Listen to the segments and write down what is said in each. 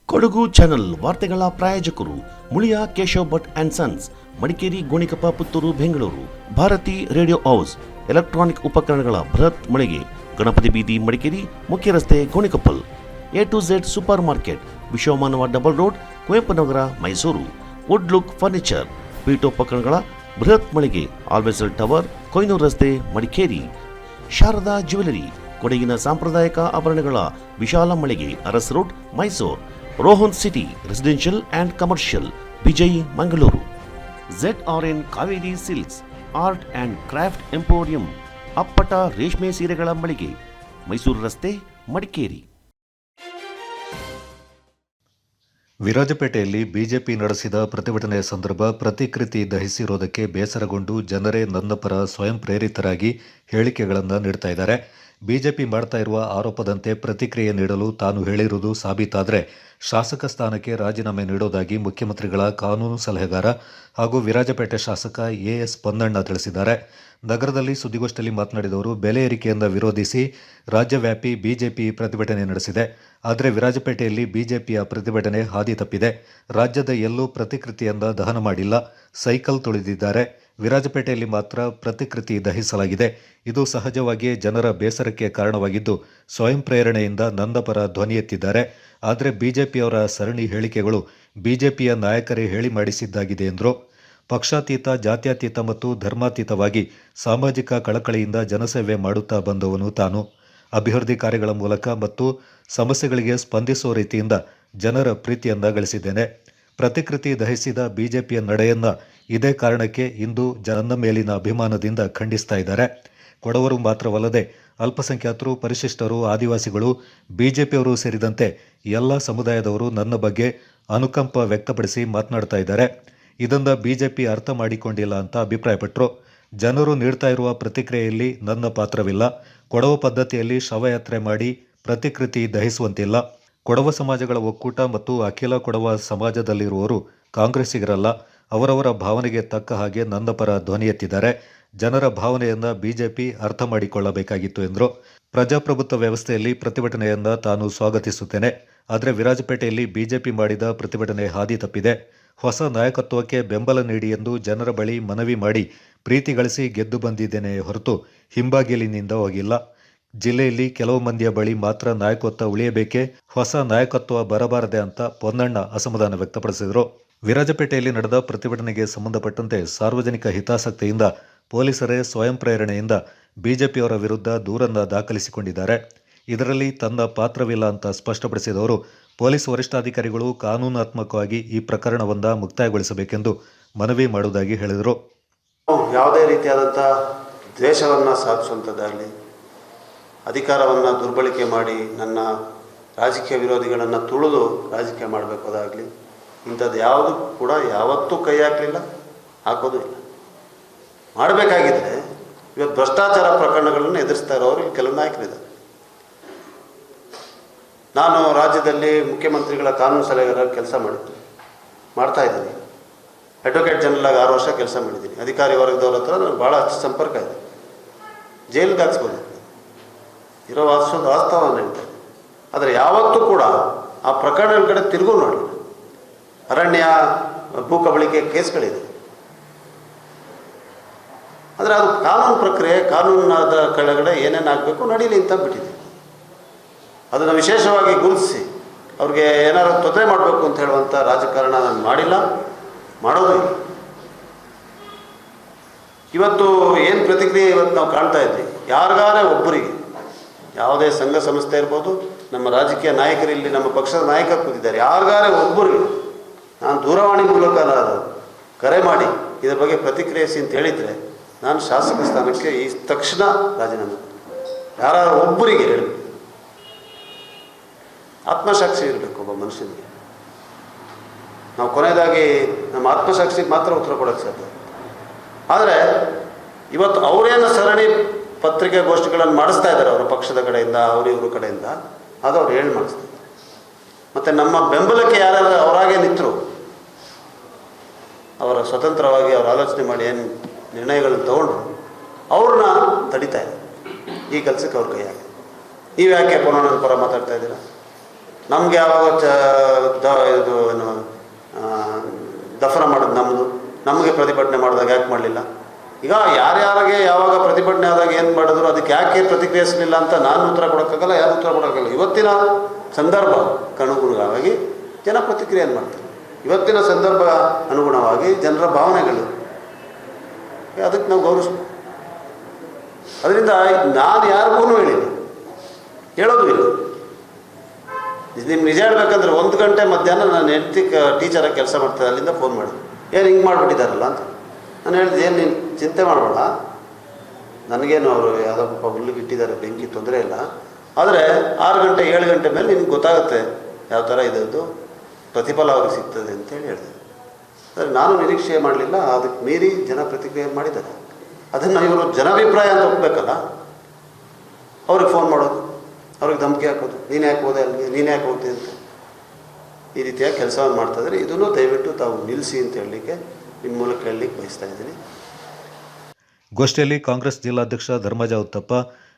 Kodagu channel ವಾರ್ತೆಗಳ ಪ್ರಾಯೋಜಕರು Muliya Keshav Bhat and sons, Madikeri, Gonikoppa, Puttur, Bengaluru. Bharati radio house, electronic ಉಪಕರಣಗಳ ಬೃಹತ್ ಮಳಿಗೆ, ಗಣಪತಿ ಬೀದಿ, ಮಡಿಕೇರಿ, ಮುಖ್ಯ ರಸ್ತೆ, Gonikoppal. A2Z supermarket, Vishwamanava double road, Kuvempu Nagar, Mysuru. Wood look furniture, ಪೀಠೋಪಕರಣಗಳ ಬೃಹತ್ ಮಳಿಗೆ, ಆಲ್ವೆಸಲ್ ಟವರ್, ಕೊಯ್ನೂರು ರಸ್ತೆ, ಮಡಿಕೇರಿ. ಶಾರದಾ ಜ್ಯುವೆಲರಿ, ಕೊಡಗಿನ ಸಾಂಪ್ರದಾಯಿಕ ಆಭರಣಗಳ ವಿಶಾಲ ಮಳಿಗೆ, Aras road, Mysuru. Rohan city residential and commercial, Vijay, Mangaluru. ZRN Kaveri silks, art and craft emporium, ಅಪ್ಪಟ ರೇಷ್ಮೆ ಸೀರೆಗಳ ಮಳಿಗೆ, ಮೈಸೂರು ರಸ್ತೆ, ಮಡಿಕೇರಿ. ವಿರಾಜಪೇಟೆಯಲ್ಲಿ ಬಿಜೆಪಿ ನಡೆಸಿದ ಪ್ರತಿಭಟನೆ ಸಂದರ್ಭ ಪ್ರತಿಕೃತಿ ದಹಿಸಿರೋದಕ್ಕೆ ಬೇಸರಗೊಂಡು ಜನರೇ ನನ್ನ ಪರ ಸ್ವಯಂ ಪ್ರೇರಿತರಾಗಿ ಹೇಳಿಕೆಗಳನ್ನು ನೀಡ್ತಾ ಇದ್ದಾರೆ. ಬಿಜೆಪಿ ಮಾಡ್ತಾ ಇರುವ ಆರೋಪದಂತೆ ಪ್ರತಿಕ್ರಿಯೆ ನೀಡಲು ತಾನು ಹೇಳಿರುವುದು ಸಾಬೀತಾದರೆ ಶಾಸಕ ಸ್ಥಾನಕ್ಕೆ ರಾಜೀನಾಮೆ ನೀಡೋದಾಗಿ ಮುಖ್ಯಮಂತ್ರಿಗಳ ಕಾನೂನು ಸಲಹೆಗಾರ ಹಾಗೂ ವಿರಾಜಪೇಟೆ ಶಾಸಕ ಎಎಸ್ ಪೊನ್ನಣ್ಣ ತಿಳಿಸಿದ್ದಾರೆ. ನಗರದಲ್ಲಿ ಸುದ್ದಿಗೋಷ್ಠಿಯಲ್ಲಿ ಮಾತನಾಡಿದವರು, ಬೆಲೆ ಏರಿಕೆಯನ್ನು ವಿರೋಧಿಸಿ ರಾಜ್ಯವ್ಯಾಪಿ ಬಿಜೆಪಿ ಪ್ರತಿಭಟನೆ ನಡೆಸಿದೆ. ಆದರೆ ವಿರಾಜಪೇಟೆಯಲ್ಲಿ ಬಿಜೆಪಿಯ ಪ್ರತಿಭಟನೆ ಹಾದಿ ತಪ್ಪಿದೆ. ರಾಜ್ಯದ ಎಲ್ಲೂ ಪ್ರತಿಕೃತಿಯನ್ನು ದಹನ ಮಾಡಿಲ್ಲ, ಸೈಕಲ್ ತುಳಿದಿದ್ದಾರೆ. ವಿರಾಜಪೇಟೆಯಲ್ಲಿ ಮಾತ್ರ ಪ್ರತಿಕೃತಿ ದಹಿಸಲಾಗಿದೆ. ಇದು ಸಹಜವಾಗಿಯೇ ಜನರ ಬೇಸರಕ್ಕೆ ಕಾರಣವಾಗಿದ್ದು ಸ್ವಯಂ ಪ್ರೇರಣೆಯಿಂದ ನನ್ನ ಪರ ಧ್ವನಿ ಎತ್ತಿದ್ದಾರೆ. ಆದರೆ ಬಿಜೆಪಿಯವರ ಸರಣಿ ಹೇಳಿಕೆಗಳು ಬಿಜೆಪಿಯ ನಾಯಕರೇ ಹೇಳಿ ಮಾಡಿಸಿದ್ದಾಗಿದೆ ಎಂದರು. ಪಕ್ಷಾತೀತ, ಜಾತ್ಯತೀತ ಮತ್ತು ಧರ್ಮಾತೀತವಾಗಿ ಸಾಮಾಜಿಕ ಕಳಕಳಿಯಿಂದ ಜನಸೇವೆ ಮಾಡುತ್ತಾ ಬಂದವನು ತಾನು. ಅಭಿವೃದ್ಧಿ ಕಾರ್ಯಗಳ ಮೂಲಕ ಮತ್ತು ಸಮಸ್ಯೆಗಳಿಗೆ ಸ್ಪಂದಿಸುವ ರೀತಿಯಿಂದ ಜನರ ಪ್ರೀತಿಯನ್ನು ಗಳಿಸಿದ್ದೇನೆ. ಪ್ರತಿಕೃತಿ ದಹಿಸಿದ ಬಿಜೆಪಿಯ ನಡೆಯನ್ನ ಇದೇ ಕಾರಣಕ್ಕೆ ಇಂದು ನನ್ನ ಮೇಲಿನ ಅಭಿಮಾನದಿಂದ ಖಂಡಿಸ್ತಾ ಇದ್ದಾರೆ. ಕೊಡವರು ಮಾತ್ರವಲ್ಲದೆ ಅಲ್ಪಸಂಖ್ಯಾತರು, ಪರಿಶಿಷ್ಟರು, ಆದಿವಾಸಿಗಳು, ಬಿಜೆಪಿಯವರು ಸೇರಿದಂತೆ ಎಲ್ಲ ಸಮುದಾಯದವರು ನನ್ನ ಬಗ್ಗೆ ಅನುಕಂಪ ವ್ಯಕ್ತಪಡಿಸಿ ಮಾತನಾಡ್ತಾ ಇದ್ದಾರೆ. ಇದನ್ನು ಬಿಜೆಪಿ ಅರ್ಥ ಮಾಡಿಕೊಂಡಿಲ್ಲ ಅಂತ ಅಭಿಪ್ರಾಯಪಟ್ಟರು. ಜನರು ನೀಡ್ತಾ ಇರುವ ಪ್ರತಿಕ್ರಿಯೆಯಲ್ಲಿ ನನ್ನ ಪಾತ್ರವಿಲ್ಲ. ಕೊಡವ ಪದ್ಧತಿಯಲ್ಲಿ ಶವಯಾತ್ರೆ ಮಾಡಿ ಪ್ರತಿಕೃತಿ ದಹಿಸುವಂತಿಲ್ಲ. ಕೊಡವ ಸಮಾಜಗಳ ಒಕ್ಕೂಟ ಮತ್ತು ಅಖಿಲ ಕೊಡವ ಸಮಾಜದಲ್ಲಿರುವವರು ಕಾಂಗ್ರೆಸ್ಸಿಗರಲ್ಲ. ಅವರವರ ಭಾವನೆಗೆ ತಕ್ಕ ಹಾಗೆ ನನ್ನ ಪರ ಧ್ವನಿ ಎತ್ತಿದ್ದಾರೆ. ಜನರ ಭಾವನೆಯನ್ನು ಬಿಜೆಪಿ ಅರ್ಥ ಮಾಡಿಕೊಳ್ಳಬೇಕಾಗಿತ್ತು ಎಂದರು. ಪ್ರಜಾಪ್ರಭುತ್ವ ವ್ಯವಸ್ಥೆಯಲ್ಲಿ ಪ್ರತಿಭಟನೆಯನ್ನು ತಾನು ಸ್ವಾಗತಿಸುತ್ತೇನೆ. ಆದರೆ ವಿರಾಜಪೇಟೆಯಲ್ಲಿ ಬಿಜೆಪಿ ಮಾಡಿದ ಪ್ರತಿಭಟನೆ ಹಾದಿ ತಪ್ಪಿದೆ. ಹೊಸ ನಾಯಕತ್ವಕ್ಕೆ ಬೆಂಬಲ ನೀಡಿ ಎಂದು ಜನರ ಬಳಿ ಮನವಿ ಮಾಡಿ ಪ್ರೀತಿ ಗಳಿಸಿ ಗೆದ್ದು ಬಂದಿದ್ದೇನೆ ಹೊರತು ಹಿಂಬಾಗಿಲಿನಿಂದ ಹೋಗಿಲ್ಲ. ಜಿಲ್ಲೆಯಲ್ಲಿ ಕೆಲವು ಮಂದಿಯ ಬಳಿ ಮಾತ್ರ ನಾಯಕತ್ವ ಉಳಿಯಬೇಕೇ, ಹೊಸ ನಾಯಕತ್ವ ಬರಬಾರದೆ ಅಂತ ಪೊನ್ನಣ್ಣ ಅಸಮಾಧಾನ ವ್ಯಕ್ತಪಡಿಸಿದರು. ವಿರಾಜಪೇಟೆಯಲ್ಲಿ ನಡೆದ ಪ್ರತಿಭಟನೆಗೆ ಸಂಬಂಧಪಟ್ಟಂತೆ ಸಾರ್ವಜನಿಕ ಹಿತಾಸಕ್ತಿಯಿಂದ ಪೊಲೀಸರೇ ಸ್ವಯಂ ಪ್ರೇರಣೆಯಿಂದ ಬಿಜೆಪಿಯವರ ವಿರುದ್ಧ ದೂರನ್ನು ದಾಖಲಿಸಿಕೊಂಡಿದ್ದಾರೆ. ಇದರಲ್ಲಿ ತನ್ನ ಪಾತ್ರವಿಲ್ಲ ಅಂತ ಸ್ಪಷ್ಟಪಡಿಸಿದವರು, ಪೊಲೀಸ್ ವರಿಷ್ಠಾಧಿಕಾರಿಗಳು ಕಾನೂನಾತ್ಮಕವಾಗಿ ಈ ಪ್ರಕರಣವನ್ನು ಮುಕ್ತಾಯಗೊಳಿಸಬೇಕೆಂದು ಮನವಿ ಮಾಡುವುದಾಗಿ ಹೇಳಿದರು. ಯಾವುದೇ ರೀತಿಯಾದಂಥ ದ್ವೇಷವನ್ನು ಸಾಧಿಸುವಂಥದ್ದಾಗಲಿ, ಅಧಿಕಾರವನ್ನು ದುರ್ಬಳಕೆ ಮಾಡಿ ನನ್ನ ರಾಜಕೀಯ ವಿರೋಧಿಗಳನ್ನು ತುಳಿದು ರಾಜಕೀಯ ಮಾಡಬೇಕೋದಾಗಲಿ, ಇಂಥದ್ದು ಯಾವುದು ಕೂಡ ಯಾವತ್ತೂ ಕೈ ಹಾಕಲಿಲ್ಲ, ಹಾಕೋದು ಇಲ್ಲ. ಮಾಡಬೇಕಾಗಿದ್ದರೆ ಇವತ್ತು ಭ್ರಷ್ಟಾಚಾರ ಪ್ರಕರಣಗಳನ್ನು ಎದುರಿಸ್ತಾ ಇರೋರು ಕೆಲವು ನಾಯಕರಿದ್ದಾರೆ. ನಾನು ರಾಜ್ಯದಲ್ಲಿ ಮುಖ್ಯಮಂತ್ರಿಗಳ ಕಾನೂನು ಸಲಹೆಗಾರ ಕೆಲಸ ಮಾಡ್ತಾ ಇದ್ದೀನಿ. ಅಡ್ವೊಕೇಟ್ ಜನರಲ್ ಆಗಿ 6 ವರ್ಷ ಕೆಲಸ ಮಾಡಿದ್ದೀನಿ. ಅಧಿಕಾರಿ ವರ್ಗದವ್ರ ಹತ್ರ ನನಗೆ ಭಾಳ ಸಂಪರ್ಕ ಇದೆ. ಜೈಲಿಗೆ ಹಾಕ್ಸ್ಬೋದು ಇರೋ ವಾಸ್ತವವನ್ನು ಹೇಳ್ತಾರೆ. ಆದರೆ ಯಾವತ್ತೂ ಕೂಡ ಆ ಪ್ರಕರಣಗಳ ಕಡೆ ತಿರುಗೂ ನೋಡಿ. ಅರಣ್ಯ ಭೂ ಕಬಳಿಕೆ ಕೇಸ್ಗಳಿದೆ. ಆದರೆ ಅದು ಕಾನೂನು ಪ್ರಕ್ರಿಯೆ, ಕಾನೂನಾದ ಕೆಳಗಡೆ ಏನೇನಾಗಬೇಕು ನಡೀಲಿ ಅಂತ ಬಿಟ್ಟಿದೆ. ಅದನ್ನು ವಿಶೇಷವಾಗಿ ಗುರುತಿಸಿ ಅವ್ರಿಗೆ ಏನಾದ್ರು ತೊಂದರೆ ಮಾಡಬೇಕು ಅಂತ ಹೇಳುವಂಥ ರಾಜಕಾರಣ ನಾನು ಮಾಡಿಲ್ಲ, ಮಾಡೋದು ಇಲ್ಲ. ಇವತ್ತು ಏನು ಪ್ರತಿಕ್ರಿಯೆ ಇವತ್ತು ನಾವು ಕಾಣ್ತಾ ಇದ್ವಿ, ಯಾರಿಗಾರೇ ಒಬ್ಬರಿಗೆ, ಯಾವುದೇ ಸಂಘ ಸಂಸ್ಥೆ ಇರ್ಬೋದು, ನಮ್ಮ ರಾಜಕೀಯ ನಾಯಕರು ಇಲ್ಲಿ ನಮ್ಮ ಪಕ್ಷದ ನಾಯಕರು ಕೂತಿದ್ದಾರೆ, ಯಾರಿಗಾರೇ ಒಬ್ಬರಿಗೆ ನಾನು ದೂರವಾಣಿ ಮೂಲಕ ಕರೆ ಮಾಡಿ ಇದರ ಬಗ್ಗೆ ಪ್ರತಿಕ್ರಿಯಿಸಿ ಅಂತ ಹೇಳಿದರೆ ನಾನು ಶಾಸಕ ಸ್ಥಾನಕ್ಕೆ ಈ ತಕ್ಷಣ ರಾಜೀನಾಮೆ. ಯಾರು ಒಬ್ಬರಿಗೆ ಹೇಳಿ, ಆತ್ಮಸಾಕ್ಷಿ ಇರಬೇಕು ಒಬ್ಬ ಮನುಷ್ಯನಿಗೆ. ನಾವು ಕೊನೆಯದಾಗಿ ನಮ್ಮ ಆತ್ಮಸಾಕ್ಷಿಗೆ ಮಾತ್ರ ಉತ್ತರ ಕೊಡೋಕ್ಕೆ ಸಾಧ್ಯ. ಆದರೆ ಇವತ್ತು ಅವರೇನು ಸರಣಿ ಪತ್ರಿಕೆ ಗೋಷ್ಠಿಗಳನ್ನು ಮಾಡಿಸ್ತಾ ಇದ್ದಾರೆ ಅವರ ಪಕ್ಷದ ಕಡೆಯಿಂದ, ಅವರಿವ್ರ ಕಡೆಯಿಂದ, ಅದು ಅವ್ರು ಹೇಳಿ ಮಾಡಿಸ್ತಾರೆ. ಮತ್ತು ನಮ್ಮ ಬೆಂಬಲಕ್ಕೆ ಯಾರ್ಯಾರು ಅವರಾಗೇ ನಿಂತರು, ಅವರ ಸ್ವತಂತ್ರವಾಗಿ ಅವ್ರ ಆಲೋಚನೆ ಮಾಡಿ ಏನು ನಿರ್ಣಯಗಳನ್ನು ತಗೊಂಡ್ರು, ಅವ್ರನ್ನ ತಡಿತಾ ಇದೆ. ಈ ಕೆಲಸಕ್ಕೆ ಅವ್ರ ಕೈ ಹಾಕಿ. ನೀವು ಯಾಕೆ ಪುನಃ ನನ್ನ ಪರ ಮಾತಾಡ್ತಾ ಇದ್ದೀರಾ? ನಮಗೆ ಯಾವಾಗ ಇದು ಏನು ದಫನ ಮಾಡೋದು ನಮ್ಮದು, ನಮಗೆ ಪ್ರತಿಭಟನೆ ಮಾಡಿದಾಗ ಯಾಕೆ ಮಾಡಲಿಲ್ಲ? ಈಗ ಯಾರ್ಯಾರಿಗೆ ಯಾವಾಗ ಪ್ರತಿಭಟನೆ ಆದಾಗ ಏನು ಮಾಡಿದ್ರು, ಅದಕ್ಕೆ ಯಾಕೆ ಪ್ರತಿಕ್ರಿಯಿಸಲಿಲ್ಲ ಅಂತ ನಾನು ಉತ್ತರ ಕೊಡೋಕ್ಕಾಗಲ್ಲ, ಯಾರು ಉತ್ತರ ಕೊಡೋಕ್ಕಾಗಲ್ಲ. ಇವತ್ತಿನ ಸಂದರ್ಭ ಅನುಗುಣವಾಗಿ ಜನ ಪ್ರತಿಕ್ರಿಯೆಯನ್ನು ಮಾಡ್ತಾರೆ. ಇವತ್ತಿನ ಸಂದರ್ಭ ಅನುಗುಣವಾಗಿ ಜನರ ಭಾವನೆಗಳು, ಅದಕ್ಕೆ ನಾವು ಗೌರವಿಸ್ಬೇಕು. ಅದರಿಂದ ನಾನು ಯಾರಿಗೂ ಹೇಳಿಲ್ಲ, ಹೇಳೋದು ಇಲ್ಲ. ನಿಮ್ಗೆ ನಿಜ ಹೇಳ್ಬೇಕಂದ್ರೆ 1 ಗಂಟೆ ಮಧ್ಯಾಹ್ನ ನಾನು ಹೆಂಡತಿ ಟೀಚರಾಗಿ ಕೆಲಸ ಮಾಡ್ತಾರೆ, ಅಲ್ಲಿಂದ ಫೋನ್ ಮಾಡಿ ಏನು ಹಿಂಗೆ ಮಾಡಿಬಿಟ್ಟಿದ್ದಾರಲ್ಲ ಅಂತ. ನಾನು ಹೇಳಿದೆ, ಏನು ನೀನು ಚಿಂತೆ ಮಾಡಬೇಡ, ನನಗೇನು ಅವರು ಯಾವುದೋ ಪಾಪ ಹುಲ್ಲಿಗೆ ಇಟ್ಟಿದ್ದಾರೆ, ಬೆಂಕಿ ತೊಂದರೆ ಇಲ್ಲ. ಆದರೆ 6 ಗಂಟೆ 7 ಗಂಟೆ ಮೇಲೆ ನಿಮ್ಗೆ ಗೊತ್ತಾಗುತ್ತೆ ಯಾವ ಥರ ಇದು ಪ್ರತಿಫಲ ಅವ್ರಿಗೆ ಸಿಗ್ತದೆ ಅಂತೇಳಿ ಹೇಳಿದೆ. ಆದರೆ ನಾನು ನಿರೀಕ್ಷೆ ಮಾಡಲಿಲ್ಲ, ಅದಕ್ಕೆ ಮೀರಿ ಜನ ಪ್ರತಿಕ್ರಿಯೆ ಮಾಡಿದ್ದಾರೆ. ಅದನ್ನು ಇವರು ಜನಾಭಿಪ್ರಾಯ ಅಂತ ಒಪ್ಪಬೇಕಲ್ಲ. ಅವ್ರಿಗೆ ಫೋನ್ ಮಾಡೋದು, ಅವ್ರಿಗೆ ಧಮಕಿ ಹಾಕೋದು, ನೀನು ಯಾಕೆ ಹೋದೆ ಅಲ್ಲಿಗೆ, ನೀನು ಯಾಕೆ ಹೋಗ್ತೀನಿ ಅಂತ, ಈ ರೀತಿಯಾಗಿ ಕೆಲಸವನ್ನು ಮಾಡ್ತಾಯಿದ್ರೆ ಇದನ್ನು ದಯವಿಟ್ಟು ತಾವು ನಿಲ್ಲಿಸಿ ಅಂತ ಹೇಳಲಿಕ್ಕೆ ನಿಮ್ಮ ಮೂಲಕ ಹೇಳಲಿಕ್ಕೆ ಬಯಸ್ತಾ ಇದ್ದೀನಿ. ಗೋಷ್ಠಿಯಲ್ಲಿ ಕಾಂಗ್ರೆಸ್ ಜಿಲ್ಲಾಧ್ಯಕ್ಷ ಧರ್ಮಜ ಉತ್ತಪ್ಪ,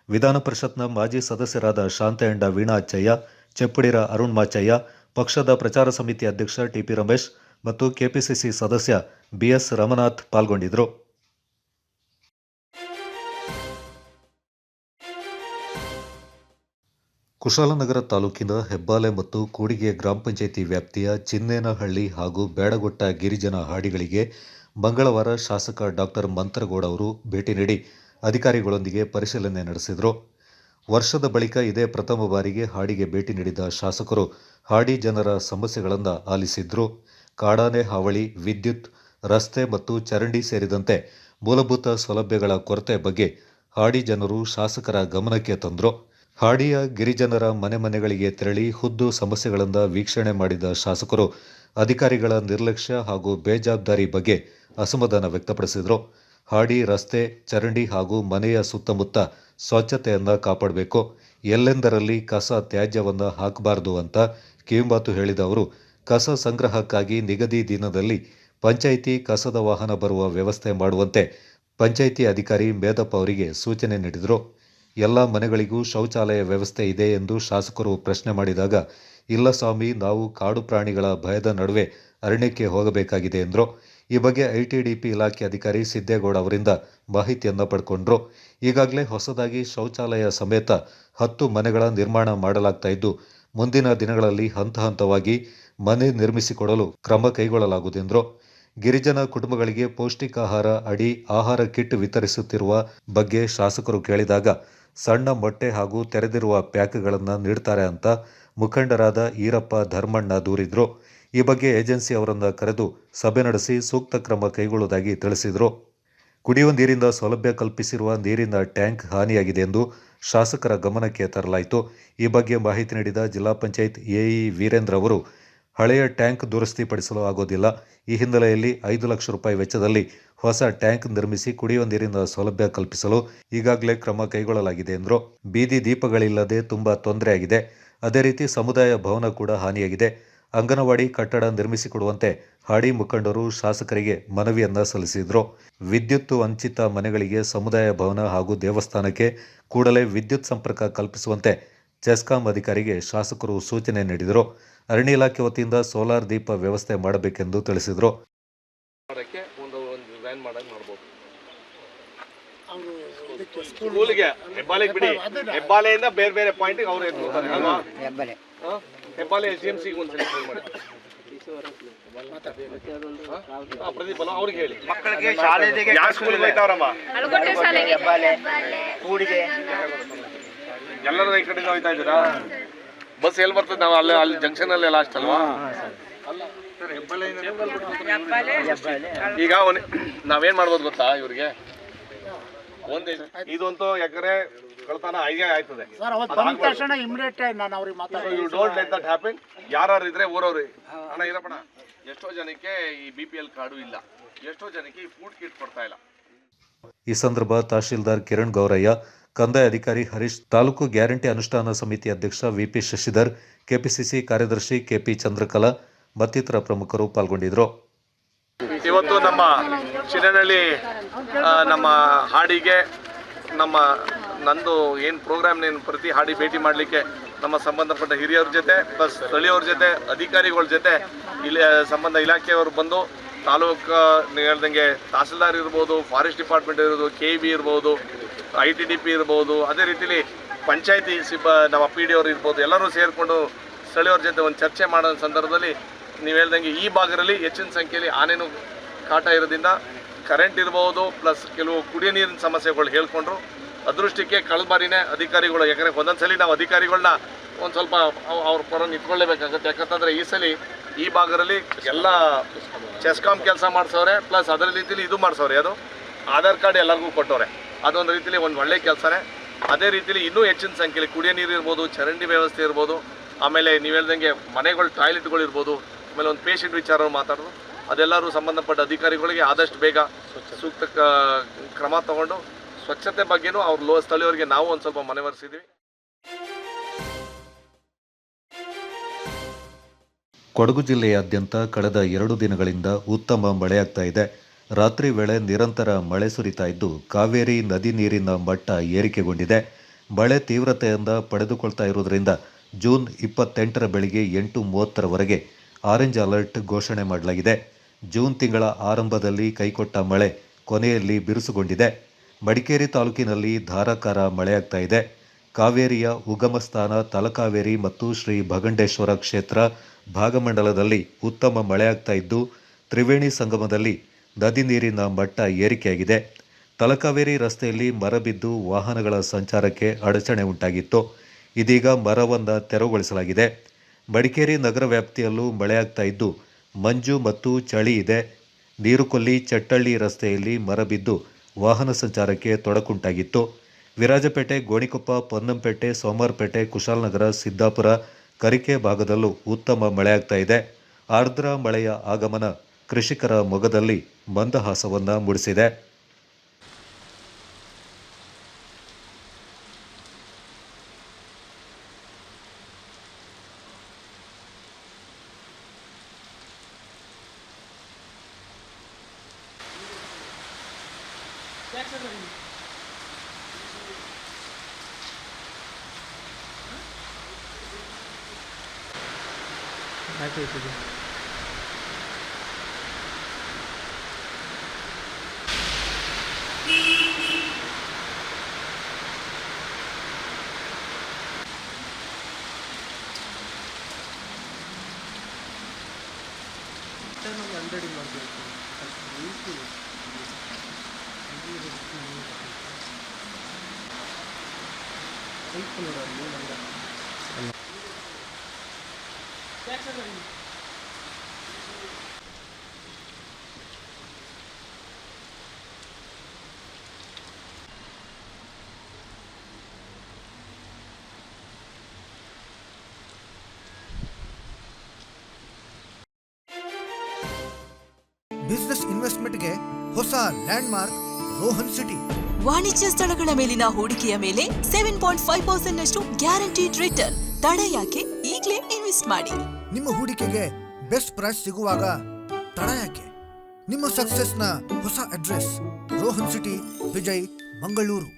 ವಿಧಾನ ಪರಿಷತ್ನ ಮಾಜಿ ಸದಸ್ಯರಾದ ಶಾಂತಯಂಡ ವೀಣಾ ಅಚ್ಚಯ್ಯ, ಚೆಪ್ಪುಡಿರ ಅರುಣ್ ಮಾಚಯ್ಯ, ಪಕ್ಷದ ಪ್ರಚಾರ ಸಮಿತಿ ಅಧ್ಯಕ್ಷ ಟಿಪಿ ರಮೇಶ್ ಮತ್ತು ಕೆಪಿಸಿಸಿ ಸದಸ್ಯ ಬಿಎಸ್ ರಮನಾಥ್ ಪಾಲ್ಗೊಂಡಿದ್ದರು. ಕುಶಾಲನಗರ ತಾಲೂಕಿನ ಹೆಬ್ಬಾಲೆ ಮತ್ತು ಕೂಡಿಗೆ ಗ್ರಾಮ ಪಂಚಾಯಿತಿ ವ್ಯಾಪ್ತಿಯ ಚಿನ್ನೇನಹಳ್ಳಿ ಹಾಗೂ ಬೇಡಗೊಟ್ಟ ಗಿರಿಜನ ಹಾಡಿಗಳಿಗೆ ಮಂಗಳವಾರ ಶಾಸಕ ಡಾಕ್ಟರ್ ಮಂತ್ರಗೌಡ ಅವರು ಭೇಟಿ ನೀಡಿ ಅಧಿಕಾರಿಗಳೊಂದಿಗೆ ಪರಿಶೀಲನೆ ನಡೆಸಿದರು. ವರ್ಷದ ಬಳಿಕ ಇದೇ ಪ್ರಥಮ ಬಾರಿಗೆ ಹಾಡಿಗೆ ಭೇಟಿ ನೀಡಿದ ಶಾಸಕರು ಹಾಡಿ ಜನರ ಸಮಸ್ಯೆಗಳನ್ನು ಆಲಿಸಿದ್ರು. ಕಾಡಾನೆ ಹಾವಳಿ, ವಿದ್ಯುತ್, ರಸ್ತೆ ಮತ್ತು ಚರಂಡಿ ಸೇರಿದಂತೆ ಮೂಲಭೂತ ಸೌಲಭ್ಯಗಳ ಕೊರತೆ ಬಗ್ಗೆ ಹಾಡಿ ಜನರು ಶಾಸಕರ ಗಮನಕ್ಕೆ ತಂದರು. ಹಾಡಿಯ ಗಿರಿಜನರ ಮನೆಗಳಿಗೆ ತೆರಳಿ ಖುದ್ದು ಸಮಸ್ಯೆಗಳಿಂದ ವೀಕ್ಷಣೆ ಮಾಡಿದ ಶಾಸಕರು ಅಧಿಕಾರಿಗಳ ನಿರ್ಲಕ್ಷ್ಯ ಹಾಗೂ ಬೇಜವಾಬ್ದಾರಿ ಬಗ್ಗೆ ಅಸಮಾಧಾನ ವ್ಯಕ್ತಪಡಿಸಿದರು. ಹಾಡಿ ರಸ್ತೆ, ಚರಂಡಿ ಹಾಗೂ ಮನೆಯ ಸುತ್ತಮುತ್ತ ಸ್ವಚ್ಛತೆಯನ್ನು ಕಾಪಾಡಬೇಕು, ಎಲ್ಲೆಂದರಲ್ಲಿ ಕಸ ತ್ಯಾಜ್ಯವನ್ನು ಹಾಕಬಾರದು ಅಂತ ಕಿವಿಮಾತು ಹೇಳಿದ ಅವರು ಕಸ ಸಂಗ್ರಹಕ್ಕಾಗಿ ನಿಗದಿ ದಿನದಲ್ಲಿ ಪಂಚಾಯಿತಿ ಕಸದ ವಾಹನ ಬರುವ ವ್ಯವಸ್ಥೆ ಮಾಡುವಂತೆ ಪಂಚಾಯಿತಿ ಅಧಿಕಾರಿ ಮೇದಪ್ಪ ಅವರಿಗೆ ಸೂಚನೆ ನೀಡಿದರು. ಎಲ್ಲ ಮನೆಗಳಿಗೂ ಶೌಚಾಲಯ ವ್ಯವಸ್ಥೆ ಇದೆ ಎಂದು ಶಾಸಕರು ಪ್ರಶ್ನೆ ಮಾಡಿದಾಗ, ಇಲ್ಲ ಸ್ವಾಮಿ, ನಾವು ಕಾಡು ಪ್ರಾಣಿಗಳ ಭಯದ ನಡುವೆ ಅರಣ್ಯಕ್ಕೆ ಹೋಗಬೇಕಾಗಿದೆ ಎಂದರು. ಈ ಬಗ್ಗೆ ಐಟಿಡಿಪಿ ಇಲಾಖೆ ಅಧಿಕಾರಿ ಸಿದ್ದೇಗೌಡ ಅವರಿಂದ ಮಾಹಿತಿಯನ್ನು ಪಡ್ಕೊಂಡ್ರು. ಈಗಾಗಲೇ ಹೊಸದಾಗಿ ಶೌಚಾಲಯ ಸಮೇತ 10 ಮನೆಗಳ ನಿರ್ಮಾಣ ಮಾಡಲಾಗ್ತಾ ಇದ್ದು, ಮುಂದಿನ ದಿನಗಳಲ್ಲಿ ಹಂತ ಹಂತವಾಗಿ ಮನೆ ನಿರ್ಮಿಸಿಕೊಡಲು ಕ್ರಮ ಕೈಗೊಳ್ಳಲಾಗುವುದೆಂದರು. ಗಿರಿಜನ ಕುಟುಂಬಗಳಿಗೆ ಪೌಷ್ಟಿಕಾಹಾರ ಅಡಿ ಆಹಾರ ಕಿಟ್ ವಿತರಿಸುತ್ತಿರುವ ಬಗ್ಗೆ ಶಾಸಕರು ಕೇಳಿದಾಗ, ಸಣ್ಣ ಮೊಟ್ಟೆ ಹಾಗೂ ತೆರೆದಿರುವ ಪ್ಯಾಕ್ಗಳನ್ನು ನೀಡ್ತಾರೆ ಅಂತ ಮುಖಂಡರಾದ ಈರಪ್ಪ, ಧರ್ಮಣ್ಣ ದೂರಿದ್ರು. ಈ ಬಗ್ಗೆ ಏಜೆನ್ಸಿ ಅವರನ್ನು ಕರೆದು ಸಭೆ ನಡೆಸಿ ಸೂಕ್ತ ಕ್ರಮ ಕೈಗೊಳ್ಳುವುದಾಗಿ ತಿಳಿಸಿದರು. ಕುಡಿಯುವ ನೀರಿನ ಸೌಲಭ್ಯ ಕಲ್ಪಿಸಿರುವ ನೀರಿನ ಟ್ಯಾಂಕ್ ಹಾನಿಯಾಗಿದೆ ಎಂದು ಶಾಸಕರ ಗಮನಕ್ಕೆ ತರಲಾಯಿತು. ಈ ಬಗ್ಗೆ ಮಾಹಿತಿ ನೀಡಿದ ಜಿಲ್ಲಾ ಪಂಚಾಯತ್ ಎಇ ವೀರೇಂದ್ರ ಅವರು, ಹಳೆಯ ಟ್ಯಾಂಕ್ ದುರಸ್ತಿಪಡಿಸಲು ಆಗೋದಿಲ್ಲ. ಈ ಹಿನ್ನೆಲೆಯಲ್ಲಿ 5 ಲಕ್ಷ ರೂಪಾಯಿ ವೆಚ್ಚದಲ್ಲಿ ಹೊಸ ಟ್ಯಾಂಕ್ ನಿರ್ಮಿಸಿ ಕುಡಿಯುವ ನೀರಿನ ಸೌಲಭ್ಯ ಕಲ್ಪಿಸಲು ಈಗಾಗಲೇ ಕ್ರಮ ಕೈಗೊಳ್ಳಲಾಗಿದೆ ಎಂದರು. ಬೀದಿ ದೀಪಗಳಿಲ್ಲದೆ ತುಂಬಾ ತೊಂದರೆಯಾಗಿದೆ. ಅದೇ ರೀತಿ ಸಮುದಾಯ ಭವನ ಕೂಡ ಹಾನಿಯಾಗಿದೆ. ಅಂಗನವಾಡಿ ಕಟ್ಟಡ ನಿರ್ಮಿಸಿಕೊಡುವಂತೆ ಹಾಡಿ ಮುಖಂಡರು ಶಾಸಕರಿಗೆ ಮನವಿಯನ್ನ ಸಲ್ಲಿಸಿದರು. ವಿದ್ಯುತ್ ವಂಚಿತ ಮನೆಗಳಿಗೆ ಸಮುದಾಯ ಭವನ ಹಾಗೂ ದೇವಸ್ಥಾನಕ್ಕೆ ಕೂಡಲೇ ವಿದ್ಯುತ್ ಸಂಪರ್ಕ ಕಲ್ಪಿಸುವಂತೆ ಚೆಸ್ಕಾಂ ಅಧಿಕಾರಿಗೆ ಶಾಸಕರು ಸೂಚನೆ ನೀಡಿದರು. ಅರಣ್ಯ ಇಲಾಖೆ ವತಿಯಿಂದ ಸೋಲಾರ್ ದೀಪ ವ್ಯವಸ್ಥೆ ಮಾಡಬೇಕೆಂದು ತಿಳಿಸಿದರು. ಸ್ಕೂಲ್ಗೆ ಹೆಬ್ಬಾಲೆಗೆ ಬಿಡಿ, ಹೆಬ್ಬಾಲೆಯಿಂದ ಬೇರೆ ಬೇರೆ ಪಾಯಿಂಟ್ ಅವ್ರು ಅಲ್ವಾ, ಹೆಬ್ಬಾಲೆ SDMC ಒಂದ್ಸಲ ಫೋನ್ ಮಾಡಿ ಪ್ರದೀಪ್ ಅಲ್ಲ ಅವ್ರಿಗೆ ಹೇಳಿ, ಮಕ್ಕಳಿಗೆ ಶಾಲೆಗೆ ಯಾವ ಸ್ಕೂಲ್ಗೆ ಹೋಯ್ತಾವ್ರಮ್ಮ, ಕೂಡಿಗೆ ಎಲ್ಲರೂ ಈ ಕಡೆಯಿಂದ ಹೋಯ್ತಾ ಇದ್ದೀರಾ? ಬಸ್ ಎಲ್ಲಿ ಬರ್ತದೆ? ನಾವು ಅಲ್ಲಿ ಜಂಕ್ಷನ್ ಅಲ್ಲಿ ಲಾಸ್ಟ್ ಅಲ್ವಾ? ಈಗ ನಾವೇನ್ ಮಾಡ್ಬೋದು ಗೊತ್ತಾ, ಇವ್ರಿಗೆ ಇದಂತೂ ಎಕರೆ ಕಳ್ತನ ಆಯ್ತದೆ. ಯಾರು ಇದ್ರೆ ಊರವ್ರಿ ಅಣ್ಣ ಇರಪ್ಪಣ, ಎಷ್ಟೋ ಜನಕ್ಕೆ ಈ BPL ಕಾರ್ಡು ಇಲ್ಲ, ಎಷ್ಟೋ ಜನಕ್ಕೆ ಈ ಫುಡ್ ಕಿಟ್ ಕೊಡ್ತಾ ಇಲ್ಲ. ಈ ಸಂದರ್ಭ ತಹಶೀಲ್ದಾರ್ ಕಿರಣ್ ಗೌರಯ್ಯ, ಕಂದಾಯ ಅಧಿಕಾರಿ ಹರೀಶ್, ತಾಲೂಕು ಗ್ಯಾರಂಟಿ ಅನುಷ್ಠಾನ ಸಮಿತಿ ಅಧ್ಯಕ್ಷ VP ಶಶಿಧರ್, ಕೆಪಿಸಿಸಿ ಕಾರ್ಯದರ್ಶಿ KP ಚಂದ್ರಕಲಾ ಮತ್ತಿತರ ಪ್ರಮುಖರು ಪಾಲ್ಗೊಂಡಿದ್ದರು. ಇವತ್ತು ನಮ್ಮ ಚಿನ್ನನಹಳ್ಳಿ ನಮ್ಮ ಹಾಡಿಗೆ ನಂದು ಏನು ಪ್ರೋಗ್ರಾಮ್ ಪ್ರತಿ ಹಾಡಿ ಭೇಟಿ ಮಾಡಲಿಕ್ಕೆ ನಮ್ಮ ಸಂಬಂಧಪಟ್ಟ ಹಿರಿಯರ ಜೊತೆ ಪ್ಲಸ್ ಸ್ಥಳೀಯವ್ರ ಜೊತೆ ಅಧಿಕಾರಿಗಳ ಜೊತೆ ಇಲ್ಲಿ ಸಂಬಂಧ ಇಲಾಖೆಯವರು ಬಂದು ತಾಲೂಕು ಹೇಳ್ದಂಗೆ ತಹಸೀಲ್ದಾರ್ ಇರ್ಬೋದು, ಫಾರೆಸ್ಟ್ ಡಿಪಾರ್ಟ್ಮೆಂಟ್ ಇರ್ಬೋದು, KEB ಇರ್ಬೋದು, ITDP ಇರ್ಬೋದು, ಅದೇ ರೀತಿಲಿ ಪಂಚಾಯತಿ ನಮ್ಮ PD ಅವರು ಇರ್ಬೋದು, ಎಲ್ಲರೂ ಸೇರಿಕೊಂಡು ಸ್ಥಳೀಯವ್ರ ಜೊತೆ ಒಂದು ಚರ್ಚೆ ಮಾಡೋ ಸಂದರ್ಭದಲ್ಲಿ ನೀವು ಹೇಳ್ದಂಗೆ ಈ ಭಾಗದಲ್ಲಿ ಹೆಚ್ಚಿನ ಸಂಖ್ಯೆಯಲ್ಲಿ ಆನೆನೂ ಕಾಟ ಇರೋದ್ರಿಂದ ಕರೆಂಟ್ ಇರ್ಬೋದು ಪ್ಲಸ್ ಕೆಲವು ಕುಡಿಯೋ ನೀರಿನ ಸಮಸ್ಯೆಗಳು ಹೇಳ್ಕೊಂಡ್ರು. ಅದೃಷ್ಟಕ್ಕೆ ಕಳೆದ ಬಾರಿನೇ ಅಧಿಕಾರಿಗಳು, ಯಾಕಂದರೆ ಒಂದೊಂದ್ಸಲಿ ನಾವು ಅಧಿಕಾರಿಗಳನ್ನ ಒಂದು ಸ್ವಲ್ಪ ಅವ್ರ ಪರ ನಿಂತ್ಕೊಳ್ಳೇಬೇಕಾಗುತ್ತೆ. ಯಾಕಂತಂದರೆ ಈ ಸಲ ಈ ಭಾಗದಲ್ಲಿ ಎಲ್ಲ ಚೆಸ್ಕಾಮ್ ಕೆಲಸ ಮಾಡಿಸೋರೆ, ಪ್ಲಸ್ ಅದರ ರೀತಿಯಲ್ಲಿ ಇದು ಮಾಡಿಸೋರೆ, ಅದು ಆಧಾರ್ ಕಾರ್ಡ್ ಎಲ್ಲರಿಗೂ ಕೊಟ್ಟವ್ರೆ. ಅದೊಂದು ರೀತಿಯಲ್ಲಿ ಒಂದು ಒಳ್ಳೆ ಕೆಲಸನೇ. ಅದೇ ರೀತಿಯಲ್ಲಿ ಇನ್ನೂ ಹೆಚ್ಚಿನ ಸಂಖ್ಯೆಯಲ್ಲಿ ಕುಡಿಯೋ ನೀರು ಇರ್ಬೋದು, ಚರಂಡಿ ವ್ಯವಸ್ಥೆ ಇರ್ಬೋದು, ಆಮೇಲೆ ನೀವು ಹೇಳ್ದಂಗೆ ಮನೆಗಳು ಟಾಯ್ಲೆಟ್ಗಳು ಇರ್ಬೋದು, ಆಮೇಲೆ ಒಂದು ಪೇಷಂಟ್ ವಿಚಾರ ಮಾತಾಡೋದು, ಅದೆಲ್ಲರೂ ಸಂಬಂಧಪಟ್ಟ ಅಧಿಕಾರಿಗಳಿಗೆ ಆದಷ್ಟು ಬೇಗ ಸೂಕ್ತ ಕ್ರಮ ತಗೊಂಡು ಸ್ವಚ್ಛತೆ ಬಗ್ಗೆನೂ ಅವ್ರ ಸ್ಥಳೀಯರಿಗೆ ನಾವು ಒಂದು ಸ್ವಲ್ಪ ಮನವರಿಸಿದ್ವಿ. ಕೊಡಗು ಜಿಲ್ಲೆಯಾದ್ಯಂತ ಕಳೆದ 2 ದಿನಗಳಿಂದ ಉತ್ತಮ ಮಳೆಯಾಗ್ತಾ ಇದೆ. ರಾತ್ರಿ ವೇಳೆ ನಿರಂತರ ಮಳೆ ಸುರಿತಾ ಇದ್ದು ಕಾವೇರಿ ನದಿ ನೀರಿನ ಮಟ್ಟ ಏರಿಕೆಗೊಂಡಿದೆ. ಮಳೆ ತೀವ್ರತೆಯಿಂದ ಪಡೆದುಕೊಳ್ತಾ ಇರುವುದರಿಂದ ಜೂನ್ 28ರ ಬೆಳಿಗ್ಗೆ 8:30ರವರೆಗೆ ಆರೆಂಜ್ ಅಲರ್ಟ್ ಘೋಷಣೆ ಮಾಡಲಾಗಿದೆ. ಜೂನ್ ತಿಂಗಳ ಆರಂಭದಲ್ಲಿ ಕೈಕೊಟ್ಟ ಮಳೆ ಕೊನೆಯಲ್ಲಿ ಬಿರುಸುಗೊಂಡಿದೆ. ಮಡಿಕೇರಿ ತಾಲೂಕಿನಲ್ಲಿ ಧಾರಾಕಾರ ಮಳೆಯಾಗ್ತಾ ಇದೆ. ಕಾವೇರಿಯ ಉಗಮ ಸ್ಥಾನ ತಲಕಾವೇರಿ ಮತ್ತು ಶ್ರೀ ಭಗಂಡೇಶ್ವರ ಕ್ಷೇತ್ರ ಭಾಗಮಂಡಲದಲ್ಲಿ ಉತ್ತಮ ಮಳೆಯಾಗ್ತಾ ಇದ್ದು ತ್ರಿವೇಣಿ ಸಂಗಮದಲ್ಲಿ ನದಿ ನೀರಿನ ಮಟ್ಟ ಏರಿಕೆಯಾಗಿದೆ. ತಲಕಾವೇರಿ ರಸ್ತೆಯಲ್ಲಿ ಮರ ಬಿದ್ದು ವಾಹನಗಳ ಸಂಚಾರಕ್ಕೆ ಅಡಚಣೆ ಉಂಟಾಗಿತ್ತು. ಇದೀಗ ಮರವನ್ನು ತೆರವುಗೊಳಿಸಲಾಗಿದೆ. ಮಡಿಕೇರಿ ನಗರ ವ್ಯಾಪ್ತಿಯಲ್ಲೂ ಮಳೆಯಾಗ್ತಾ ಇದ್ದು ಮಂಜು ಮತ್ತು ಚಳಿ ಇದೆ. ನೀರುಕೊಲ್ಲಿ ಚಟ್ಟಳ್ಳಿ ರಸ್ತೆಯಲ್ಲಿ ಮರ ಬಿದ್ದು ವಾಹನ ಸಂಚಾರಕ್ಕೆ ತೊಡಕುಂಟಾಗಿತ್ತು. ವಿರಾಜಪೇಟೆ, ಗೋಣಿಕೊಪ್ಪ, ಪೊನ್ನಂಪೇಟೆ, ಸೋಮವಾರಪೇಟೆ, ಕುಶಾಲನಗರ, ಸಿದ್ದಾಪುರ, ಕರಿಕೆ ಭಾಗದಲ್ಲೂ ಉತ್ತಮ ಮಳೆಯಾಗ್ತಾ ಇದೆ. ಆರ್ದ್ರ ಮಳೆಯ ಆಗಮನ ಕೃಷಿಕರ ಮೊಗದಲ್ಲಿ ಮಂದಹಾಸವನ್ನು ಮೂಡಿಸಿದೆ. ಬಿಸಿನೆಸ್ ಇನ್ವೆಸ್ಟ್ಮೆಂಟ್ಗೆ ಹೊಸ ಲ್ಯಾಂಡ್ ಮಾರ್ಕ್ ರೋಹನ್ ಸಿಟಿ. ವಾಣಿಜ್ಯ ಸ್ಥಳಗಳ ಮೇಲಿನ ಹೂಡಿಕೆಯ ಮೇಲೆ 7.5% ನಷ್ಟು ಗ್ಯಾರಂಟಿಡ್ ರಿಟರ್ನ್. ತಡ ಯಾಕೆ? ಈಗಲೇ ಇನ್ವೆಸ್ಟ್ ಮಾಡಿ. ನಿಮ್ಮ ಹೂಡಿಕೆಗೆ ಬೆಸ್ಟ್ ಪ್ರೈಸ್ ಸಿಗುವಾಗ ತಡ ಯಾಕೆ? ನಿಮ್ಮ ಸಕ್ಸಸ್ನ ಹೊಸ ಅಡ್ರೆಸ್ ರೋಹನ್ ಸಿಟಿ, ವಿಜಯ್, ಮಂಗಳೂರು.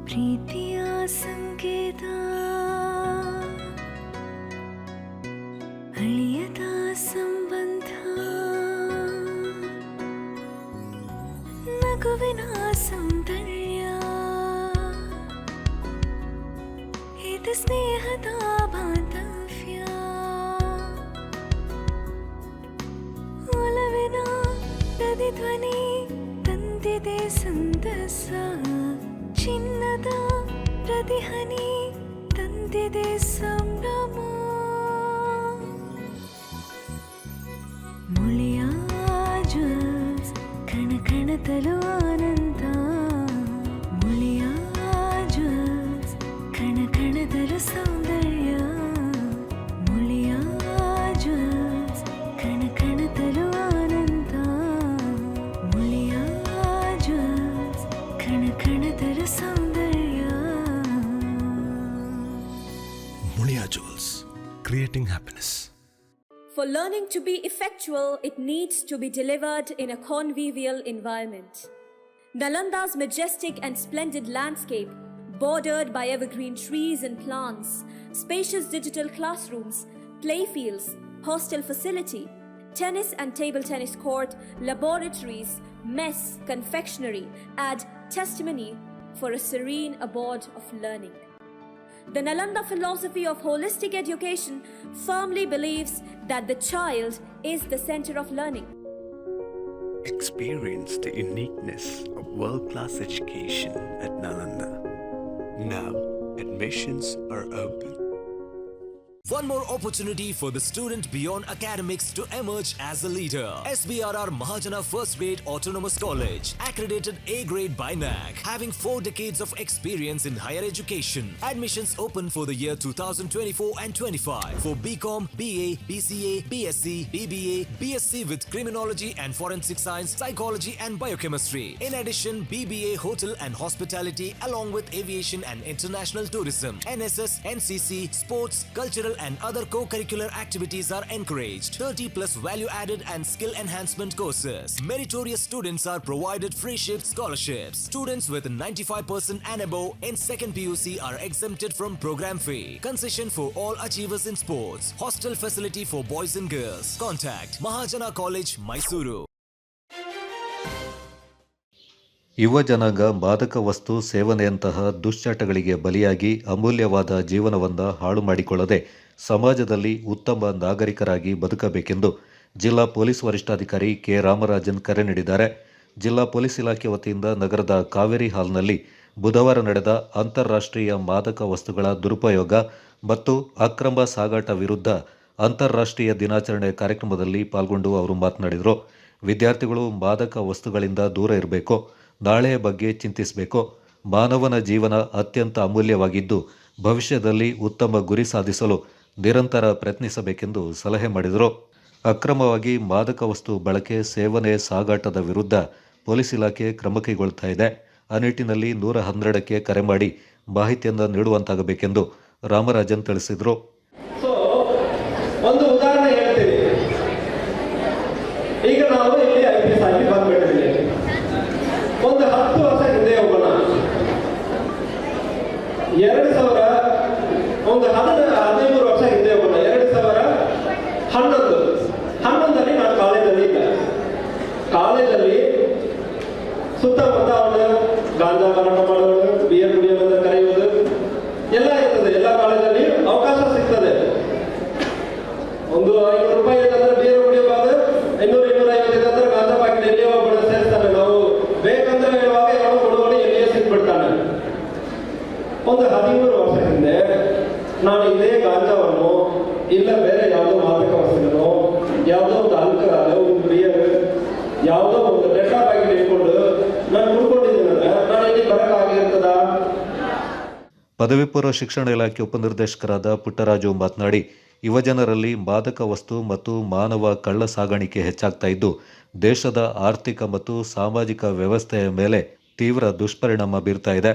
ಪ್ರೀತಿಯ ಸಂಕೇತ, ಅಳಿಯದ ಸಂಬಂಧ. ಮಗುವಿನ ಸೌಂದರ್ಯ ಇದು ಸ್ನೇಹದ ಬಾಂಧವ್ಯ ಒಲವಿನ ಪ್ರತಿಧ್ವನಿ ತಂದಿದೆ ಸಂತಸ ಚಿನ್ನದ ಪ್ರತಿಹನಿ ತಂದಿದೆ ಸಂಭ್ರಮ ಮುಳಿಯ ಜ್ಯೂಸ್ ಕಣ ಕಣದಲು ಆನಂದ ಮುಳಿಯ ಜ್ಯೂಸ್ ಕಣ ಕಣದಲು ಸೌಂದರ್ಯ ಮುಳಿಯ ಜ್ಯೂಸ್ ಕಣ ಕಣದಲು ಆನಂದ ಮುಳಿಯ ಜ್ಯೂಸ್ ಕಣ ಕಣದಲು ಸೌಂದರ್ಯ Mulia Jewels, creating happiness. For learning to be effectual, it needs to be delivered in a convivial environment. Nalanda's majestic and splendid landscape, bordered by evergreen trees and plants, spacious digital classrooms, playfields, hostel facility, tennis and table tennis court, laboratories, mess, confectionery, add testimony for a serene abode of learning. The Nalanda philosophy of holistic education firmly believes that the child is the center of learning. Experience the uniqueness of world-class education at Nalanda. Now, admissions are open. One more opportunity for the student beyond academics to emerge as a leader. SBRR Mahajana First Grade Autonomous College, accredited A grade by NAC, having 4 decades of experience in higher education. Admissions open for the year 2024 and 25 for BCom, BA, BCA, BSc, BBA, BSc with Criminology and Forensic Science, Psychology and Biochemistry. In addition, BBA Hotel and Hospitality along with Aviation and International Tourism. NSS, NCC, Sports, Cultural and other co-curricular activities are encouraged. 30 plus value-added and skill enhancement courses. Meritorious students are provided free shift scholarships. Students with 95% and above in second PUC are exempted from program fee. Concession for all achievers in sports. Hostel facility for boys and girls. Contact Mahajana College, Mysuru. ಯುವ ಜನಾಂಗ ಮಾದಕ ವಸ್ತು ಸೇವನೆಯಂತಹ ದುಶ್ಚಟಗಳಿಗೆ ಬಲಿಯಾಗಿ ಅಮೂಲ್ಯವಾದ ಜೀವನವನ್ನು ಹಾಳು ಮಾಡಿಕೊಳ್ಳದೆ ಸಮಾಜದಲ್ಲಿ ಉತ್ತಮ ನಾಗರಿಕರಾಗಿ ಬದುಕಬೇಕೆಂದು ಜಿಲ್ಲಾ ಪೊಲೀಸ್ ವರಿಷ್ಠಾಧಿಕಾರಿ ಕೆ ರಾಮರಾಜನ್ ಕರೆ ನೀಡಿದ್ದಾರೆ. ಜಿಲ್ಲಾ ಪೊಲೀಸ್ ಇಲಾಖೆ ವತಿಯಿಂದ ನಗರದ ಕಾವೇರಿ ಹಾಲ್ನಲ್ಲಿ ಬುಧವಾರ ನಡೆದ ಅಂತಾರಾಷ್ಟ್ರೀಯ ಮಾದಕ ವಸ್ತುಗಳ ದುರುಪಯೋಗ ಮತ್ತು ಅಕ್ರಮ ಸಾಗಾಟ ವಿರುದ್ಧ ಅಂತಾರಾಷ್ಟ್ರೀಯ ದಿನಾಚರಣೆ ಕಾರ್ಯಕ್ರಮದಲ್ಲಿ ಪಾಲ್ಗೊಂಡು ಅವರು ಮಾತನಾಡಿದರು. ವಿದ್ಯಾರ್ಥಿಗಳು ಮಾದಕ ವಸ್ತುಗಳಿಂದ ದೂರ ಇರಬೇಕು, ನಾಳೆಯ ಬಗ್ಗೆ ಚಿಂತಿಸಬೇಕು. ಮಾನವನ ಜೀವನ ಅತ್ಯಂತ ಅಮೂಲ್ಯವಾಗಿದ್ದು ಭವಿಷ್ಯದಲ್ಲಿ ಉತ್ತಮ ಗುರಿ ಸಾಧಿಸಲು ನಿರಂತರ ಪ್ರಯತ್ನಿಸಬೇಕೆಂದು ಸಲಹೆ ಮಾಡಿದರು. ಅಕ್ರಮವಾಗಿ ಮಾದಕ ವಸ್ತು ಬಳಕೆ, ಸೇವನೆ, ಸಾಗಾಟದ ವಿರುದ್ಧ ಪೊಲೀಸ್ ಇಲಾಖೆ ಕ್ರಮ ಕೈಗೊಳ್ಳುತ್ತಾ ಇದೆ. ಆ ನಿಟ್ಟಿನಲ್ಲಿ 112ಕ್ಕೆ ಕರೆ ಮಾಡಿ ಮಾಹಿತಿಯನ್ನು ನೀಡುವಂತಾಗಬೇಕೆಂದು ರಾಮರಾಜನ್ ತಿಳಿಸಿದರು. ಒಂದು ಉದಾಹರಣೆ ಹೇಳ್ತೀನಿ. ಈಗ ನಾವು ಇಲ್ಲಿ IPS ಆಗಿ ಬಂದ್ಬಿಟ್ಟಿದ್ದೀವಿ. ಒಂದು 10 ವರ್ಷ ಹಿಂದೆ ಹೋಗೋಣ. 2000 ಒಂದು 13 ವರ್ಷ ಹಿಂದೆ ಹೋಗೋಣ. 2011ರಲ್ಲಿ ನಾನು ಕಾಲೇಜಲ್ಲಿ ಇದ್ದೆ. ಕಾಲೇಜಲ್ಲಿ ಸುತ್ತಮುತ್ತ ಅವನು ಗಾಂಜಾ ಮಾರಾಟ ಮಾಡೋದು, ಬಿಯರ್ ಕುಡಿಯೋದು, ಕರೆಯುವುದು ಎಲ್ಲ ಇರ್ತದೆ. ಎಲ್ಲ ಕಾಲೇಜಲ್ಲಿ ಅವಕಾಶ ಸಿಗ್ತದೆ. ಒಂದು 500 ರೂಪಾಯಿ ಇಲ್ಲಂದ್ರೆ ಬಿಯರ್ ಕುಡಿಯಬಾರ್ದು, 200-250 ಇಲ್ಲಂದ್ರೆ ಗಾಂಜಾ ಪ್ಯಾಕೆಟ್ ಎಲ್ಲಿಯೋ ಒಬ್ಬರು ಸೇರಿಸ್ತಾನೆ. ನಾವು ಬೇಕಂದ್ರೆ ಹೇಳುವಾಗ ಯಾರೋ ಕೊಡುವಲ್ಲಿ ಎಲ್ಲಿಯೇ ಸಿಕ್ಬಿಡ್ತಾನೆ. ಒಂದು 13 ವರ್ಷ ಹಿಂದೆ ನಾನು ಇದೇ ಗಾಂಜಾವನ್ನು ಇಲ್ಲ ಬೇರೆ ಯಾವುದೋ ಮಾದಕ ವಸ್ತುಗಳು, ಯಾವುದೋ ಒಂದು ಆಲ್ಕಹಾಲ್, ಒಂದು ಬಿಯರ್, ಯಾವುದೋ ಒಂದು ಡೆಟಾ ಪ್ಯಾಕೆಟ್ ಇಟ್ಕೊಂಡು ನಾನು ಕುಡ್ಕೊಂಡಿದ್ದೀನಂದ್ರೆ ನಾನು ಇಲ್ಲಿ ಬರೋಕ್ಕಾಗಿರ್ತದ? ಪದವಿ ಪೂರ್ವ ಶಿಕ್ಷಣ ಇಲಾಖೆ ಉಪನಿರ್ದೇಶಕರಾದ ಪುಟ್ಟರಾಜು ಮಾತನಾಡಿ, ಯುವಜನರಲ್ಲಿ ಮಾದಕ ವಸ್ತು ಮತ್ತು ಮಾನವ ಕಳ್ಳ ಸಾಗಾಣಿಕೆ ಹೆಚ್ಚಾಗ್ತಾ ಇದ್ದು ದೇಶದ ಆರ್ಥಿಕ ಮತ್ತು ಸಾಮಾಜಿಕ ವ್ಯವಸ್ಥೆಯ ಮೇಲೆ ತೀವ್ರ ದುಷ್ಪರಿಣಾಮ ಬೀರ್ತಾ ಇದೆ.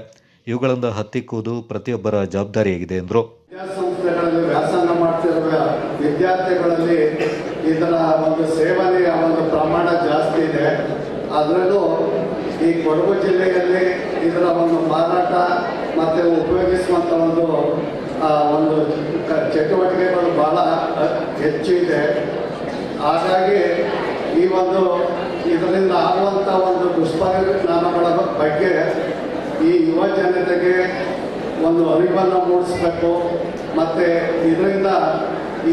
ಇವುಗಳಿಂದ ಹತ್ತಿಕ್ಕುವುದು ಪ್ರತಿಯೊಬ್ಬರ ಜವಾಬ್ದಾರಿಯಾಗಿದೆ ಎಂದರು. ವಿದ್ಯಾಸಂಸ್ಥೆಗಳಲ್ಲಿ ವ್ಯಾಸಂಗ ಮಾಡ್ತಿರುವ ವಿದ್ಯಾರ್ಥಿಗಳಲ್ಲಿ ಇದರ ಒಂದು ಸೇವನೆಯ ಒಂದು ಪ್ರಮಾಣ ಜಾಸ್ತಿ ಇದೆ. ಅದರಲ್ಲೂ ಈ ಕೊಡಗು ಜಿಲ್ಲೆಯಲ್ಲಿ ಇದರ ಒಂದು ಮಾರಾಟ ಮತ್ತು ಉಪಯೋಗಿಸುವಂಥ ಒಂದು ಚಟುವಟಿಕೆಗಳು ಭಾಳ ಹೆಚ್ಚು ಇದೆ. ಹಾಗಾಗಿ ಈ ಒಂದು ಇದರಿಂದ ಆಗುವಂಥ ಒಂದು ದುಷ್ಪರಿಣಾಮಗಳ ಬಗ್ಗೆ ಈ ಯುವ ಜನತೆಗೆ ಒಂದು ಅರಿವನ್ನು ಮೂಡಿಸಬೇಕು. ಮತ್ತು ಇದರಿಂದ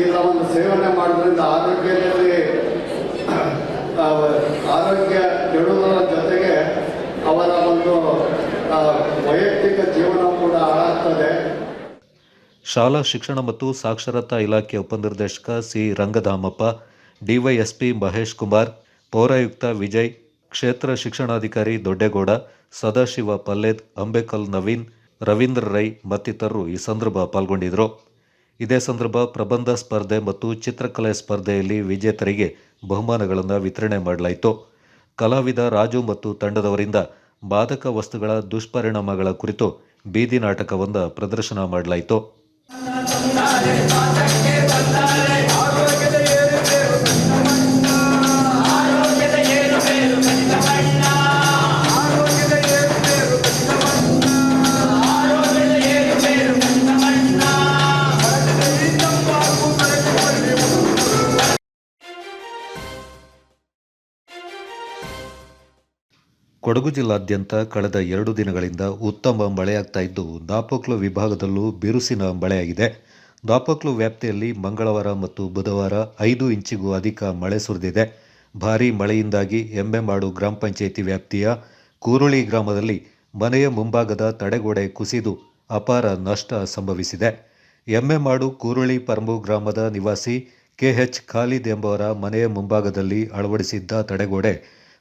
ಈಗ ಒಂದು ಸೇವನೆ ಮಾಡೋದ್ರಿಂದ ಆರೋಗ್ಯ ಕೆಡುವುದರ ಜೊತೆಗೆ ಅವರ ಒಂದು ವೈಯಕ್ತಿಕ ಜೀವನ ಕೂಡ ಹಾಳಾಗ್ತದೆ. ಶಾಲಾ ಶಿಕ್ಷಣ ಮತ್ತು ಸಾಕ್ಷರತಾ ಇಲಾಖೆ ಉಪನಿರ್ದೇಶಕ ಸಿ ರಂಗಧಾಮಪ್ಪ, ಡಿವೈಎಸ್ಪಿ ಮಹೇಶ್ ಕುಮಾರ್, ಪೌರಾಯುಕ್ತ ವಿಜಯ್, ಕ್ಷೇತ್ರ ಶಿಕ್ಷಣಾಧಿಕಾರಿ ದೊಡ್ಡೇಗೌಡ, ಸದಾಶಿವ ಪಲ್ಲೇದ್, ಅಂಬೇಕಲ್ ನವೀನ್, ರವೀಂದ್ರ ರೈ ಮತ್ತಿತರರು ಈ ಸಂದರ್ಭ ಪಾಲ್ಗೊಂಡಿದ್ದರು. ಇದೇ ಸಂದರ್ಭ ಪ್ರಬಂಧ ಸ್ಪರ್ಧೆ ಮತ್ತು ಚಿತ್ರಕಲೆ ಸ್ಪರ್ಧೆಯಲ್ಲಿ ವಿಜೇತರಿಗೆ ಬಹುಮಾನಗಳನ್ನು ವಿತರಣೆ ಮಾಡಲಾಯಿತು. ಕಲಾವಿದ ರಾಜು ಮತ್ತು ತಂಡದವರಿಂದ ಮಾದಕ ವಸ್ತುಗಳ ದುಷ್ಪರಿಣಾಮಗಳ ಕುರಿತು ಬೀದಿ ನಾಟಕವೊಂದು ಪ್ರದರ್ಶನ ಮಾಡಲಾಯಿತು. ಕೊಡಗು ಜಿಲ್ಲಾದ್ಯಂತ ಕಳೆದ 2 ದಿನಗಳಿಂದ ಉತ್ತಮ ಮಳೆಯಾಗ್ತಾ ಇದ್ದು, ದಾಪಕ್ಲು ವಿಭಾಗದಲ್ಲೂ ಬಿರುಸಿನ ಮಳೆಯಾಗಿದೆ. ದಾಪಕ್ಲು ವ್ಯಾಪ್ತಿಯಲ್ಲಿ ಮಂಗಳವಾರ ಮತ್ತು ಬುಧವಾರ 5 ಇಂಚಿಗೂ ಅಧಿಕ ಮಳೆ ಸುರಿದಿದೆ. ಭಾರೀ ಮಳೆಯಿಂದಾಗಿ ಎಮ್ಮೆಮಾಡು ಗ್ರಾಮ ಪಂಚಾಯಿತಿ ವ್ಯಾಪ್ತಿಯ ಕೂರುಳಿ ಗ್ರಾಮದಲ್ಲಿ ಮನೆಯ ಮುಂಭಾಗದ ತಡೆಗೋಡೆ ಕುಸಿದು ಅಪಾರ ನಷ್ಟ ಸಂಭವಿಸಿದೆ. ಎಮ್ಮೆಮಾಡು ಕೂರುಳಿ ಪರಮು ಗ್ರಾಮದ ನಿವಾಸಿ ಕೆಎಚ್ ಖಾಲಿದ್ ಎಂಬವರ ಮನೆಯ ಮುಂಭಾಗದಲ್ಲಿ ಅಳವಡಿಸಿದ್ದ ತಡೆಗೋಡೆ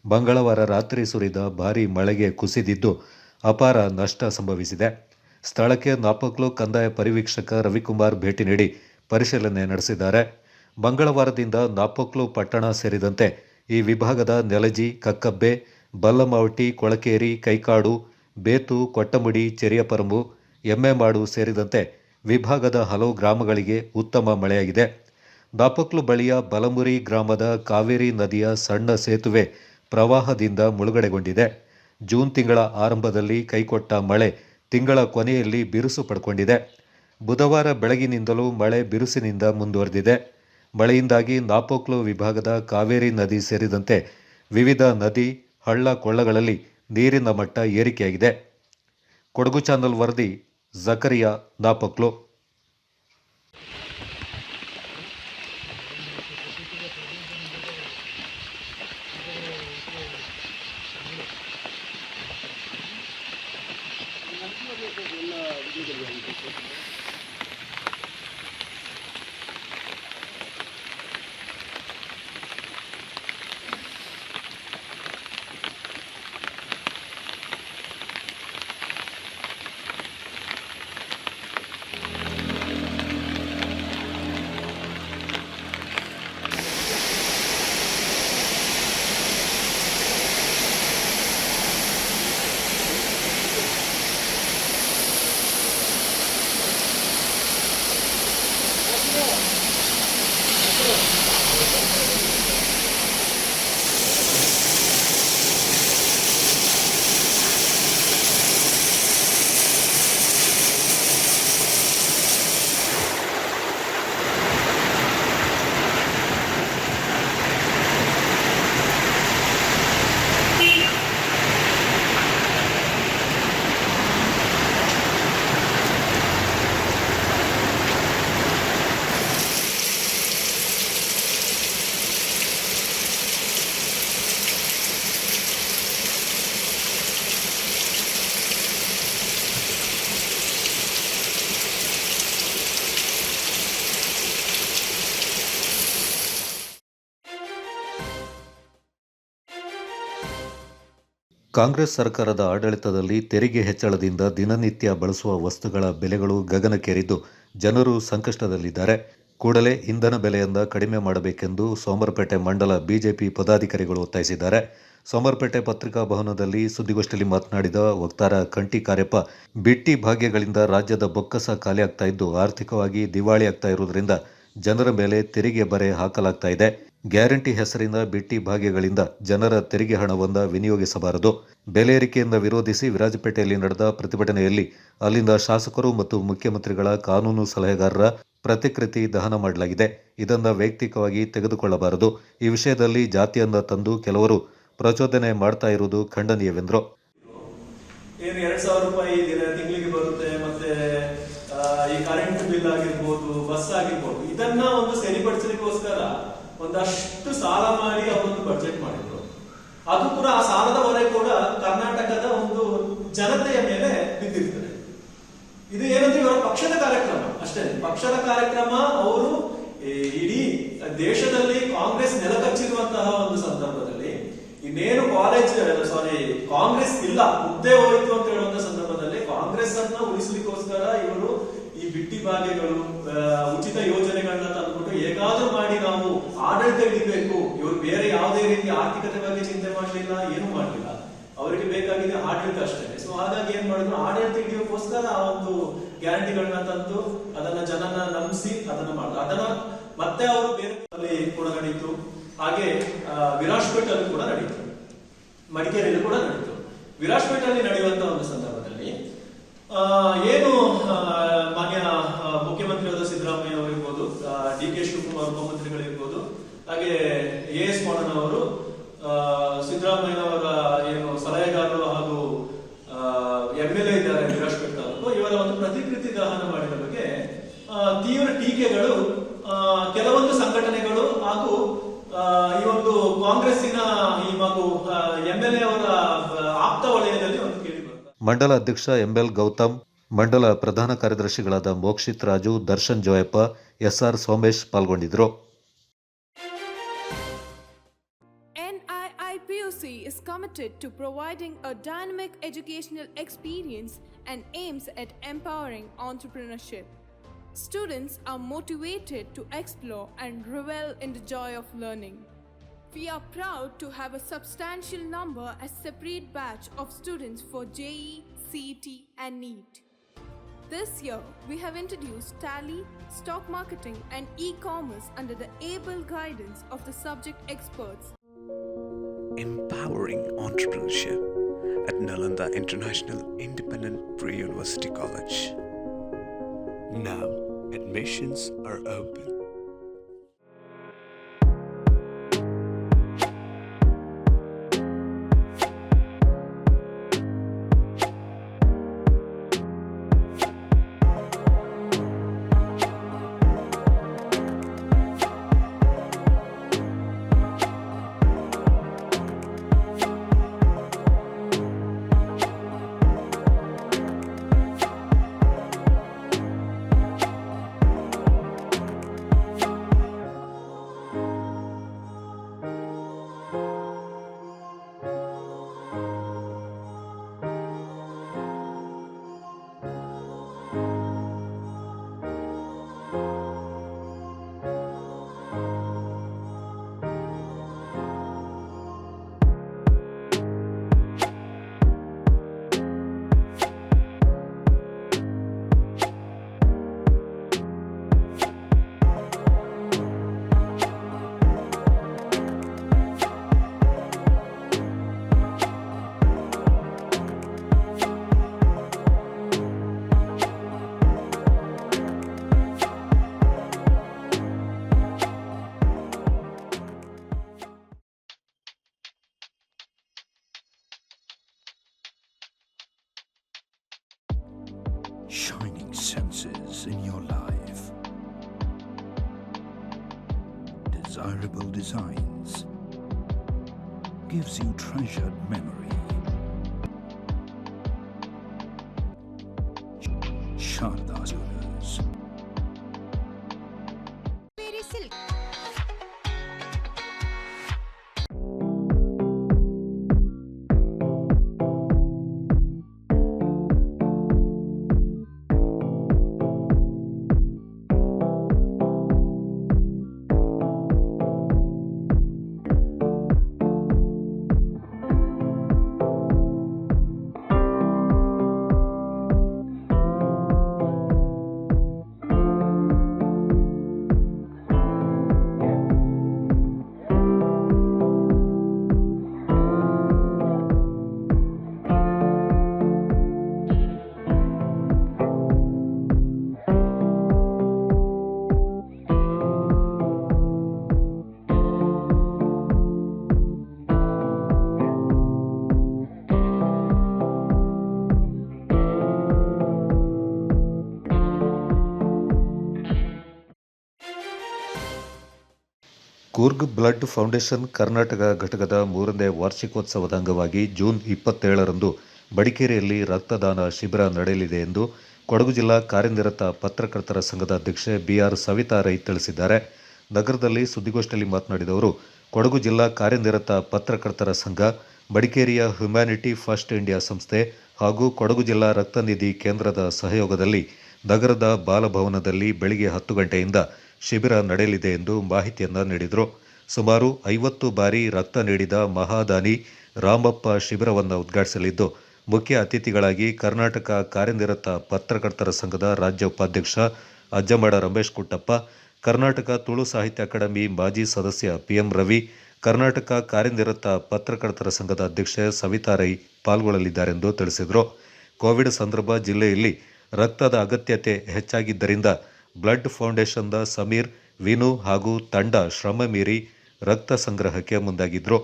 ಮಂಗಳವಾರ ರಾತ್ರಿ ಸುರಿದ ಭಾರೀ ಮಳೆಗೆ ಕುಸಿದಿದ್ದು ಅಪಾರ ನಷ್ಟ ಸಂಭವಿಸಿದೆ. ಸ್ಥಳಕ್ಕೆ ನಾಪಕ್ಲು ಕಂದಾಯ ಪರಿವೀಕ್ಷಕ ರವಿಕುಮಾರ್ ಭೇಟಿ ನೀಡಿ ಪರಿಶೀಲನೆ ನಡೆಸಿದ್ದಾರೆ. ಮಂಗಳವಾರದಿಂದ ನಾಪಕ್ಲು ಪಟ್ಟಣ ಸೇರಿದಂತೆ ಈ ವಿಭಾಗದ ನೆಲಜಿ, ಕಕ್ಕಬ್ಬೆ, ಬಲ್ಲಮಾವಟಿ, ಕೊಳಕೇರಿ, ಕೈಕಾಡು, ಬೇತು, ಕೊಟ್ಟಮುಡಿ, ಚೆರಿಯಪರಮು, ಎಮ್ಮೆಮಾಡು ಸೇರಿದಂತೆ ವಿಭಾಗದ ಹಲವು ಗ್ರಾಮಗಳಿಗೆ ಉತ್ತಮ ಮಳೆಯಾಗಿದೆ. ನಾಪಕ್ಲು ಬಳಿಯ ಬಲಮುರಿ ಗ್ರಾಮದ ಕಾವೇರಿ ನದಿಯ ಸಣ್ಣ ಸೇತುವೆ ಪ್ರವಾಹದಿಂದ ಮುಳುಗಡೆಗೊಂಡಿದೆ. ಜೂನ್ ತಿಂಗಳ ಆರಂಭದಲ್ಲಿ ಕೈಕೊಟ್ಟ ಮಳೆ ತಿಂಗಳ ಕೊನೆಯಲ್ಲಿ ಬಿರುಸು ಪಡ್ಕೊಂಡಿದೆ. ಬುಧವಾರ ಬೆಳಗಿನಿಂದಲೂ ಮಳೆ ಬಿರುಸಿನಿಂದ ಮುಂದುವರೆದಿದೆ. ಮಳೆಯಿಂದಾಗಿ ನಾಪೋಕ್ಲು ವಿಭಾಗದ ಕಾವೇರಿ ನದಿ ಸೇರಿದಂತೆ ವಿವಿಧ ನದಿ, ಹಳ್ಳ ಕೊಳ್ಳಗಳಲ್ಲಿ ನೀರಿನ ಮಟ್ಟ ಏರಿಕೆಯಾಗಿದೆ. ಕೊಡಗು ಚಾನಲ್ ವರದಿ ಜಕರಿಯಾ, ನಾಪೋಕ್ಲು. ಕಾಂಗ್ರೆಸ್ ಸರ್ಕಾರದ ಆಡಳಿತದಲ್ಲಿ ತೆರಿಗೆ ಹೆಚ್ಚಳದಿಂದ ದಿನನಿತ್ಯ ಬಳಸುವ ವಸ್ತುಗಳ ಬೆಲೆಗಳು ಗಗನಕ್ಕೇರಿದ್ದು ಜನರು ಸಂಕಷ್ಟದಲ್ಲಿದ್ದಾರೆ. ಕೂಡಲೇ ಇಂಧನ ಬೆಲೆಯನ್ನು ಕಡಿಮೆ ಮಾಡಬೇಕೆಂದು ಸೋಮರಪೇಟೆ ಮಂಡಲ ಬಿಜೆಪಿ ಪದಾಧಿಕಾರಿಗಳು ಒತ್ತಾಯಿಸಿದ್ದಾರೆ. ಸೋಮರಪೇಟೆ ಪತ್ರಿಕಾ ಭವನದಲ್ಲಿ ಸುದ್ದಿಗೋಷ್ಠಿಯಲ್ಲಿ ಮಾತನಾಡಿದ ವಕ್ತಾರ ಕಂಟಿ ಕಾರ್ಯಪ್ಪ, ಬಿಟ್ಟಿ ಭಾಗ್ಯಗಳಿಂದ ರಾಜ್ಯದ ಬೊಕ್ಕಸ ಖಾಲಿಯಾಗ್ತಾ ಇದ್ದು ಆರ್ಥಿಕವಾಗಿ ದಿವಾಳಿ ಆಗ್ತಾ ಇರುವುದರಿಂದ ಜನರ ಮೇಲೆ ತೆರಿಗೆ ಬರೆ ಹಾಕಲಾಗ್ತಾ ಇದೆ. ಗ್ಯಾರಂಟಿ ಹೆಸರಿನ ಬಿಟ್ಟಿ ಭಾಗ್ಯಗಳಿಂದ ಜನರ ತೆರಿಗೆ ಹಣವನ್ನು ವಿನಿಯೋಗಿಸಬಾರದು. ಬೆಲೆ ಏರಿಕೆಯನ್ನು ವಿರೋಧಿಸಿ ವಿರಾಜಪೇಟೆಯಲ್ಲಿ ನಡೆದ ಪ್ರತಿಭಟನೆಯಲ್ಲಿ ಅಲ್ಲಿಂದ ಶಾಸಕರು ಮತ್ತು ಮುಖ್ಯಮಂತ್ರಿಗಳ ಕಾನೂನು ಸಲಹೆಗಾರರ ಪ್ರತಿಕೃತಿ ದಹನ ಮಾಡಲಾಗಿದೆ. ಇದನ್ನು ವೈಯಕ್ತಿಕವಾಗಿ ತೆಗೆದುಕೊಳ್ಳಬಾರದು. ಈ ವಿಷಯದಲ್ಲಿ ಜಾತಿಯನ್ನು ತಂದು ಕೆಲವರು ಪ್ರಚೋದನೆ ಮಾಡ್ತಾ ಇರುವುದು ಖಂಡನೀಯವೆಂದರು. ಏನು 2,000 ರೂಪಾಯಿ ತಿಂಗಳಿಗೆ ಬರುತ್ತೆ, ಮತ್ತೆ ಈ ಕರೆಂಟ್ ಬಿಲ್ ಆಗಿರ್ಬೋದು, ಬಸ್ ಆಗಿರ್ಬೋದು, ಇದನ್ನ ಒಂದು ಸರಿಪಡಿಸಲಿಕ್ಕೋಸ್ಕರ ಒಂದಷ್ಟು ಸಾಲ ಮಾಡಿ ಅವರೊಂದು ಬಡ್ಜೆಟ್ ಮಾಡಿದ್ರು. ಅದು ಕೂಡ ಆ ಸಾಲದ ಹೊರೆ ಕೂಡ ಕರ್ನಾಟಕದ ಒಂದು ಜನತೆಯ ಮೇಲೆ ಬಿದ್ದಿರ್ತದೆ. ಇದು ಏನಂದ್ರೆ ಇವರ ಪಕ್ಷದ ಕಾರ್ಯಕ್ರಮ ಅಷ್ಟೇ. ಪಕ್ಷದ ಕಾರ್ಯಕ್ರಮ. ಅವರು ಇಡೀ ದೇಶದಲ್ಲಿ ಕಾಂಗ್ರೆಸ್ ನೆಲಕಚ್ಚಿರುವಂತಹ ಒಂದು ಸಂದರ್ಭದಲ್ಲಿ ಇನ್ನೇನು ಕಾಂಗ್ರೆಸ್ ಇಲ್ಲ, ಮುದ್ದೆ ಹೋಯಿತು ಅಂತ ಹೇಳುವಂತ ಸಂದರ್ಭದಲ್ಲಿ ಕಾಂಗ್ರೆಸ್ ಅನ್ನ ಉಳಿಸ್ಲಿಕ್ಕೋಸ್ಕರ ಇವರು ಈ ಬಿಟ್ಟಿ ಭಾಗ್ಯಗಳು, ಉಚಿತ ಯೋಜನೆಗಳನ್ನ ತಂದ್ಬಿಟ್ಟು ಹೇಗಾದ್ರೂ ಮಾಡಿ ನಾವು ಆಡಳಿತ ಹಿಡಿಬೇಕು. ಇವರು ಬೇರೆ ಯಾವುದೇ ರೀತಿ ಆರ್ಥಿಕತೆ ಬಗ್ಗೆ ಚಿಂತೆ ಮಾಡಲಿಲ್ಲ, ಏನು ಮಾಡಲಿಲ್ಲ. ಅವರಿಗೆ ಬೇಕಾಗಿದೆ ಆಡಳಿತ ಅಷ್ಟೇ. ಸೊ ಹಾಗಾಗಿ ಏನ್ ಮಾಡಿದ್ರು, ಆಡಳಿತ ಹಿಡಿಯೋಕ್ಕೋಸ್ಕರ ಆ ಒಂದು ಗ್ಯಾರಂಟಿಗಳನ್ನ ತಂದು ಅದನ್ನ ಜನನ ನಂಬಿಸಿ ಅದನ್ನ ಮಾಡಿದ್ರು. ಅದನ್ನ ಮತ್ತೆ ಅವರು ಬೇರೆ ಕೂಡ ನಡೀತು. ಹಾಗೆ ವಿರಾಜ್ಪೇಟಲ್ಲಿ ಕೂಡ ನಡೀತು, ಮಡಿಕೇರಿಯಲ್ಲಿ ಕೂಡ ನಡೀತು. ವಿರಾಜ್ಪೇಟಲ್ಲಿ ನಡೆಯುವಂತ ಒಂದು ಸಂದರ್ಭದಲ್ಲಿ ಏನು ಮಾನ್ಯ ಮುಖ್ಯಮಂತ್ರಿಯಾದ ಸಿದ್ದರಾಮಯ್ಯ ಅವರಿರ್ಬೋದು, ಡಿ ಕೆ ಶಿವಕುಮಾರ್ ಉಪಮಂತ್ರಿಗಳಿರ್ಬೋದು, ಹಾಗೆ ಎಸ್ ಮೋಹನ್ ಅವರು, ಸಿದ್ದರಾಮಯ್ಯನವರ ಏನು ಸಲಹೆಗಾರರು ಹಾಗೂ MLA ಇದ್ದಾರೆ ವಿರಾಜ್ಪೇಟೆ ತಾಲೂಕು, ಇವರ ಒಂದು ಪ್ರತಿಕೃತಿ ದಹನ ಮಾಡಿದ ಬಗ್ಗೆ ತೀವ್ರ ಟೀಕೆಗಳು ಕೆಲವೊಂದು ಸಂಘಟನೆಗಳು ಹಾಗೂ ಈ ಒಂದು ಕಾಂಗ್ರೆಸ್ಸಿನ ಈ ಮಗು MLA ಅವರ ಆಪ್ತ ವಲಯದಲ್ಲಿ ಒಂದು ಕೇಳಿ ಬರುತ್ತೆ. ಮಂಡಲ ಅಧ್ಯಕ್ಷ ML ಗೌತಮ್, ಮಂಡಲ ಪ್ರಧಾನ ಕಾರ್ಯದರ್ಶಿಗಳಾದ ಮೋಕ್ಷಿತ್ ರಾಜು, ದರ್ಶನ್ ಜೋಯಪ್ಪ, SR ಸೋಮೇಶ್ ಪಾಲ್ಗೊಂಡಿದ್ದರು. NIIPUC is committed to providing a dynamic educational experience and aims at empowering entrepreneurship. Students are motivated to explore and revel in the joy of learning. We are proud to have a substantial number as separate batch of students for JEE, CET and NEET. This year, we have introduced Tally, stock marketing and e-commerce under the able guidance of the subject experts. Empowering entrepreneurship at Nalanda International Independent Pre-University College. Now, admissions are open. Shining senses in your life. Desirable designs gives you treasured memory. Sharda Jewelers. Coorg blood foundation Karnataka ಘಟಕದ 3ನೇ ವಾರ್ಷಿಕೋತ್ಸವದ ಅಂಗವಾಗಿ June 27ರಂದು ಮಡಿಕೇರಿಯಲ್ಲಿ ರಕ್ತದಾನ ಶಿಬಿರ ನಡೆಯಲಿದೆ ಎಂದು ಕೊಡಗು ಜಿಲ್ಲಾ ಕಾರ್ಯನಿರತ ಪತ್ರಕರ್ತರ ಸಂಘದ ಅಧ್ಯಕ್ಷೆ ಬಿಆರ್ ಸವಿತಾ ರೈ ತಿಳಿಸಿದ್ದಾರೆ. ನಗರದಲ್ಲಿ ಸುದ್ದಿಗೋಷ್ಠಿಯಲ್ಲಿ ಮಾತನಾಡಿದ ಅವರು, ಕೊಡಗು ಜಿಲ್ಲಾ ಕಾರ್ಯನಿರತ ಪತ್ರಕರ್ತರ ಸಂಘ, ಮಡಿಕೇರಿಯ ಹ್ಯುಮ್ಯಾನಿಟಿ ಫಸ್ಟ್ ಇಂಡಿಯಾ ಸಂಸ್ಥೆ ಹಾಗೂ ಕೊಡಗು ಜಿಲ್ಲಾ ರಕ್ತನಿಧಿ ಕೇಂದ್ರದ ಸಹಯೋಗದಲ್ಲಿ ನಗರದ ಬಾಲಭವನದಲ್ಲಿ ಬೆಳಿಗ್ಗೆ 10 ಗಂಟೆಯಿಂದ ಶಿಬಿರ ನಡೆಯಲಿದೆ ಎಂದು ಮಾಹಿತಿಯನ್ನು ನೀಡಿದರು. ಸುಮಾರು 50 ಬಾರಿ ರಕ್ತ ನೀಡಿದ ಮಹಾದಾನಿ ರಾಮಪ್ಪ ಶಿಬಿರವನ್ನು ಉದ್ಘಾಟಿಸಲಿದ್ದು, ಮುಖ್ಯ ಅತಿಥಿಗಳಾಗಿ ಕರ್ನಾಟಕ ಕಾರ್ಯನಿರತ ಪತ್ರಕರ್ತರ ಸಂಘದ ರಾಜ್ಯ ಉಪಾಧ್ಯಕ್ಷ ಅಜ್ಜಮಡ ರಮೇಶ್ ಕುಟ್ಟಪ್ಪ, ಕರ್ನಾಟಕ ತುಳು ಸಾಹಿತ್ಯ ಅಕಾಡೆಮಿ ಮಾಜಿ ಸದಸ್ಯ ಪಿಎಂ ರವಿ, ಕರ್ನಾಟಕ ಕಾರ್ಯನಿರತ ಪತ್ರಕರ್ತರ ಸಂಘದ ಅಧ್ಯಕ್ಷೆ ಸವಿತಾ ರೈ ಪಾಲ್ಗೊಳ್ಳಲಿದ್ದಾರೆಂದು ತಿಳಿಸಿದರು. ಕೋವಿಡ್ ಸಂದರ್ಭ ಜಿಲ್ಲೆಯಲ್ಲಿ ರಕ್ತದ ಅಗತ್ಯತೆ ಹೆಚ್ಚಾಗಿದ್ದರಿಂದ ಬ್ಲಡ್ ಫೌಂಡೇಶನ್ದ ಸಮೀರ್, ವಿನು ಹಾಗೂ ತಂಡ ಶ್ರಮ ಮೀರಿ ರಕ್ತ ಸಂಗ್ರಹಕ್ಕೆ ಮುಂದಾಗಿದ್ದರು.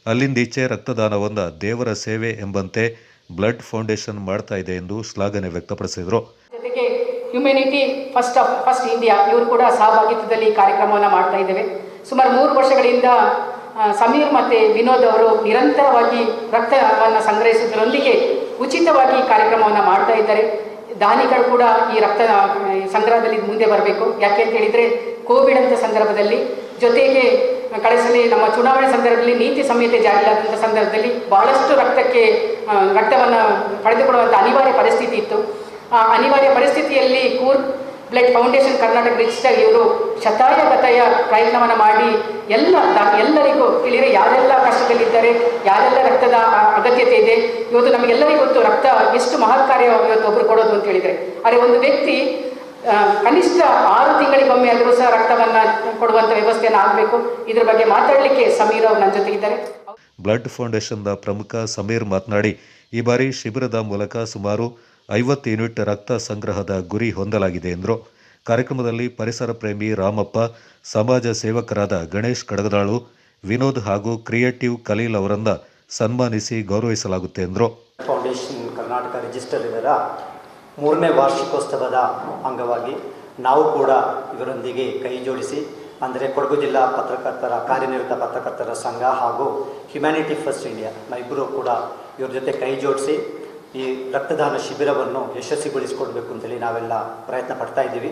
ಅಲ್ಲಿಂದೀಚೆ ರಕ್ತದಾನವನ್ನು ದೇವರ ಸೇವೆ ಎಂಬಂತೆ ಬ್ಲಡ್ ಫೌಂಡೇಶನ್ ಮಾಡ್ತಾ ಇದೆ ಎಂದು ಶ್ಲಾಘನೆ ವ್ಯಕ್ತಪಡಿಸಿದರು. ಜೊತೆಗೆ ಹ್ಯುಮ್ಯಾನಿಟಿ ಫಸ್ಟ್ ಇಂಡಿಯಾ ಇವರು ಕೂಡ ಸಹಭಾಗಿತ್ವದಲ್ಲಿ ಕಾರ್ಯಕ್ರಮವನ್ನು ಮಾಡ್ತಾ ಇದ್ದೇವೆ. ಸುಮಾರು 3 ವರ್ಷಗಳಿಂದ ಸಮೀರ್ ಮತ್ತು ವಿನೋದ್ ಅವರು ನಿರಂತರವಾಗಿ ರಕ್ತವನ್ನು ಸಂಗ್ರಹಿಸುವುದರೊಂದಿಗೆ ಉಚಿತವಾಗಿ ಕಾರ್ಯಕ್ರಮವನ್ನು ಮಾಡ್ತಾ ಇದ್ದಾರೆ. ದಾನಿಗಳು ಕೂಡ ಈ ರಕ್ತ ಸಂಗ್ರಹದಲ್ಲಿ ಮುಂದೆ ಬರಬೇಕು. ಯಾಕೆ ಅಂತ ಹೇಳಿದರೆ, ಕೋವಿಡ್ ಅಂತ ಸಂದರ್ಭದಲ್ಲಿ, ಜೊತೆಗೆ ಕಳೆಸಲಿ ನಮ್ಮ ಚುನಾವಣೆ ಸಂದರ್ಭದಲ್ಲಿ ನೀತಿ ಸಂಹಿತೆ ಜಾರಿಯಾದಂಥ ಸಂದರ್ಭದಲ್ಲಿ ಬಹಳಷ್ಟು ರಕ್ತವನ್ನು ಪಡೆದುಕೊಳ್ಳುವಂಥ ಅನಿವಾರ್ಯ ಪರಿಸ್ಥಿತಿ ಇತ್ತು. ಆ ಅನಿವಾರ್ಯ ಪರಿಸ್ಥಿತಿಯಲ್ಲಿ Coorg blood foundation Karnataka register ಇವರು ಶತಾಯಗತಾಯ ಪ್ರಯತ್ನವನ್ನು ಮಾಡಿ ಎಲ್ಲರಿಗೂ ತಿಳಿದರೆ ಯಾರೆಲ್ಲ ಕಷ್ಟದಲ್ಲಿದ್ದಾರೆ, ಯಾರೆಲ್ಲ ರಕ್ತದ ಅಗತ್ಯತೆ ಇದೆ. ಇವತ್ತು ನಮಗೆಲ್ಲರಿಗೂ ಗೊತ್ತು ರಕ್ತ ಎಷ್ಟು ಮಹತ್ ಕಾರ್ಯ ಇವತ್ತು ಒಬ್ಬರು ಕೊಡೋದು ಅಂತ ಹೇಳಿದರೆ. ಆದರೆ ಒಂದು ವ್ಯಕ್ತಿ ಕನಿಷ್ಠ 6 ತಿಂಗಳಿಗೊಮ್ಮೆ ಆದರೂ ಸಹ ರಕ್ತವನ್ನು ಕೊಡುವಂಥ ವ್ಯವಸ್ಥೆಯನ್ನು ಆಗಬೇಕು. ಇದ್ರ ಬಗ್ಗೆ ಮಾತಾಡಲಿಕ್ಕೆ ಸಮೀರ್ ಅವರು ನನ್ನ ಜೊತೆಗಿದ್ದಾರೆ. ಬ್ಲಡ್ ಫೌಂಡೇಶನ್ದ ಪ್ರಮುಖ ಸಮೀರ್ ಮಾತನಾಡಿ, ಈ ಬಾರಿ ಶಿಬಿರದ ಮೂಲಕ ಸುಮಾರು 50 ಯೂನಿಟ್ ರಕ್ತ ಸಂಗ್ರಹದ ಗುರಿ ಹೊಂದಲಾಗಿದೆ ಎಂದರು. ಕಾರ್ಯಕ್ರಮದಲ್ಲಿ ಪರಿಸರ ಪ್ರೇಮಿ ರಾಮಪ್ಪ, ಸಮಾಜ ಸೇವಕರಾದ ಗಣೇಶ್ ಕಡಗದಾಳು, ವಿನೋದ್ ಹಾಗೂ ಕ್ರಿಯೇಟಿವ್ ಖಲೀಲ್ ಅವರನ್ನು ಸನ್ಮಾನಿಸಿ ಗೌರವಿಸಲಾಗುತ್ತೆ ಎಂದರು. ಫೌಂಡೇಶನ್ ಕರ್ನಾಟಕ ರಿಜಿಸ್ಟರ್ ಇದರ 3ನೇ ವಾರ್ಷಿಕೋತ್ಸವದ ಅಂಗವಾಗಿ ನಾವು ಕೂಡ ಇವರೊಂದಿಗೆ ಕೈ ಜೋಡಿಸಿ, ಅಂದರೆ ಕೊಡಗು ಜಿಲ್ಲಾ ಕಾರ್ಯನಿರತ ಪತ್ರಕರ್ತರ ಸಂಘ ಹಾಗೂ ಹ್ಯುಮ್ಯಾನಿಟಿ ಫಸ್ಟ್ ಇಂಡಿಯಾ ಇಬ್ಬರು ಕೂಡ ಇವ್ರ ಜೊತೆ ಕೈ ಜೋಡಿಸಿ ಈ ರಕ್ತದಾನ ಶಿಬಿರವನ್ನು ಯಶಸ್ವಿಗೊಳಿಸಿಕೊಡ್ಬೇಕು ಅಂತೇಳಿ ನಾವೆಲ್ಲ ಪ್ರಯತ್ನ ಪಡ್ತಾ ಇದ್ದೀವಿ.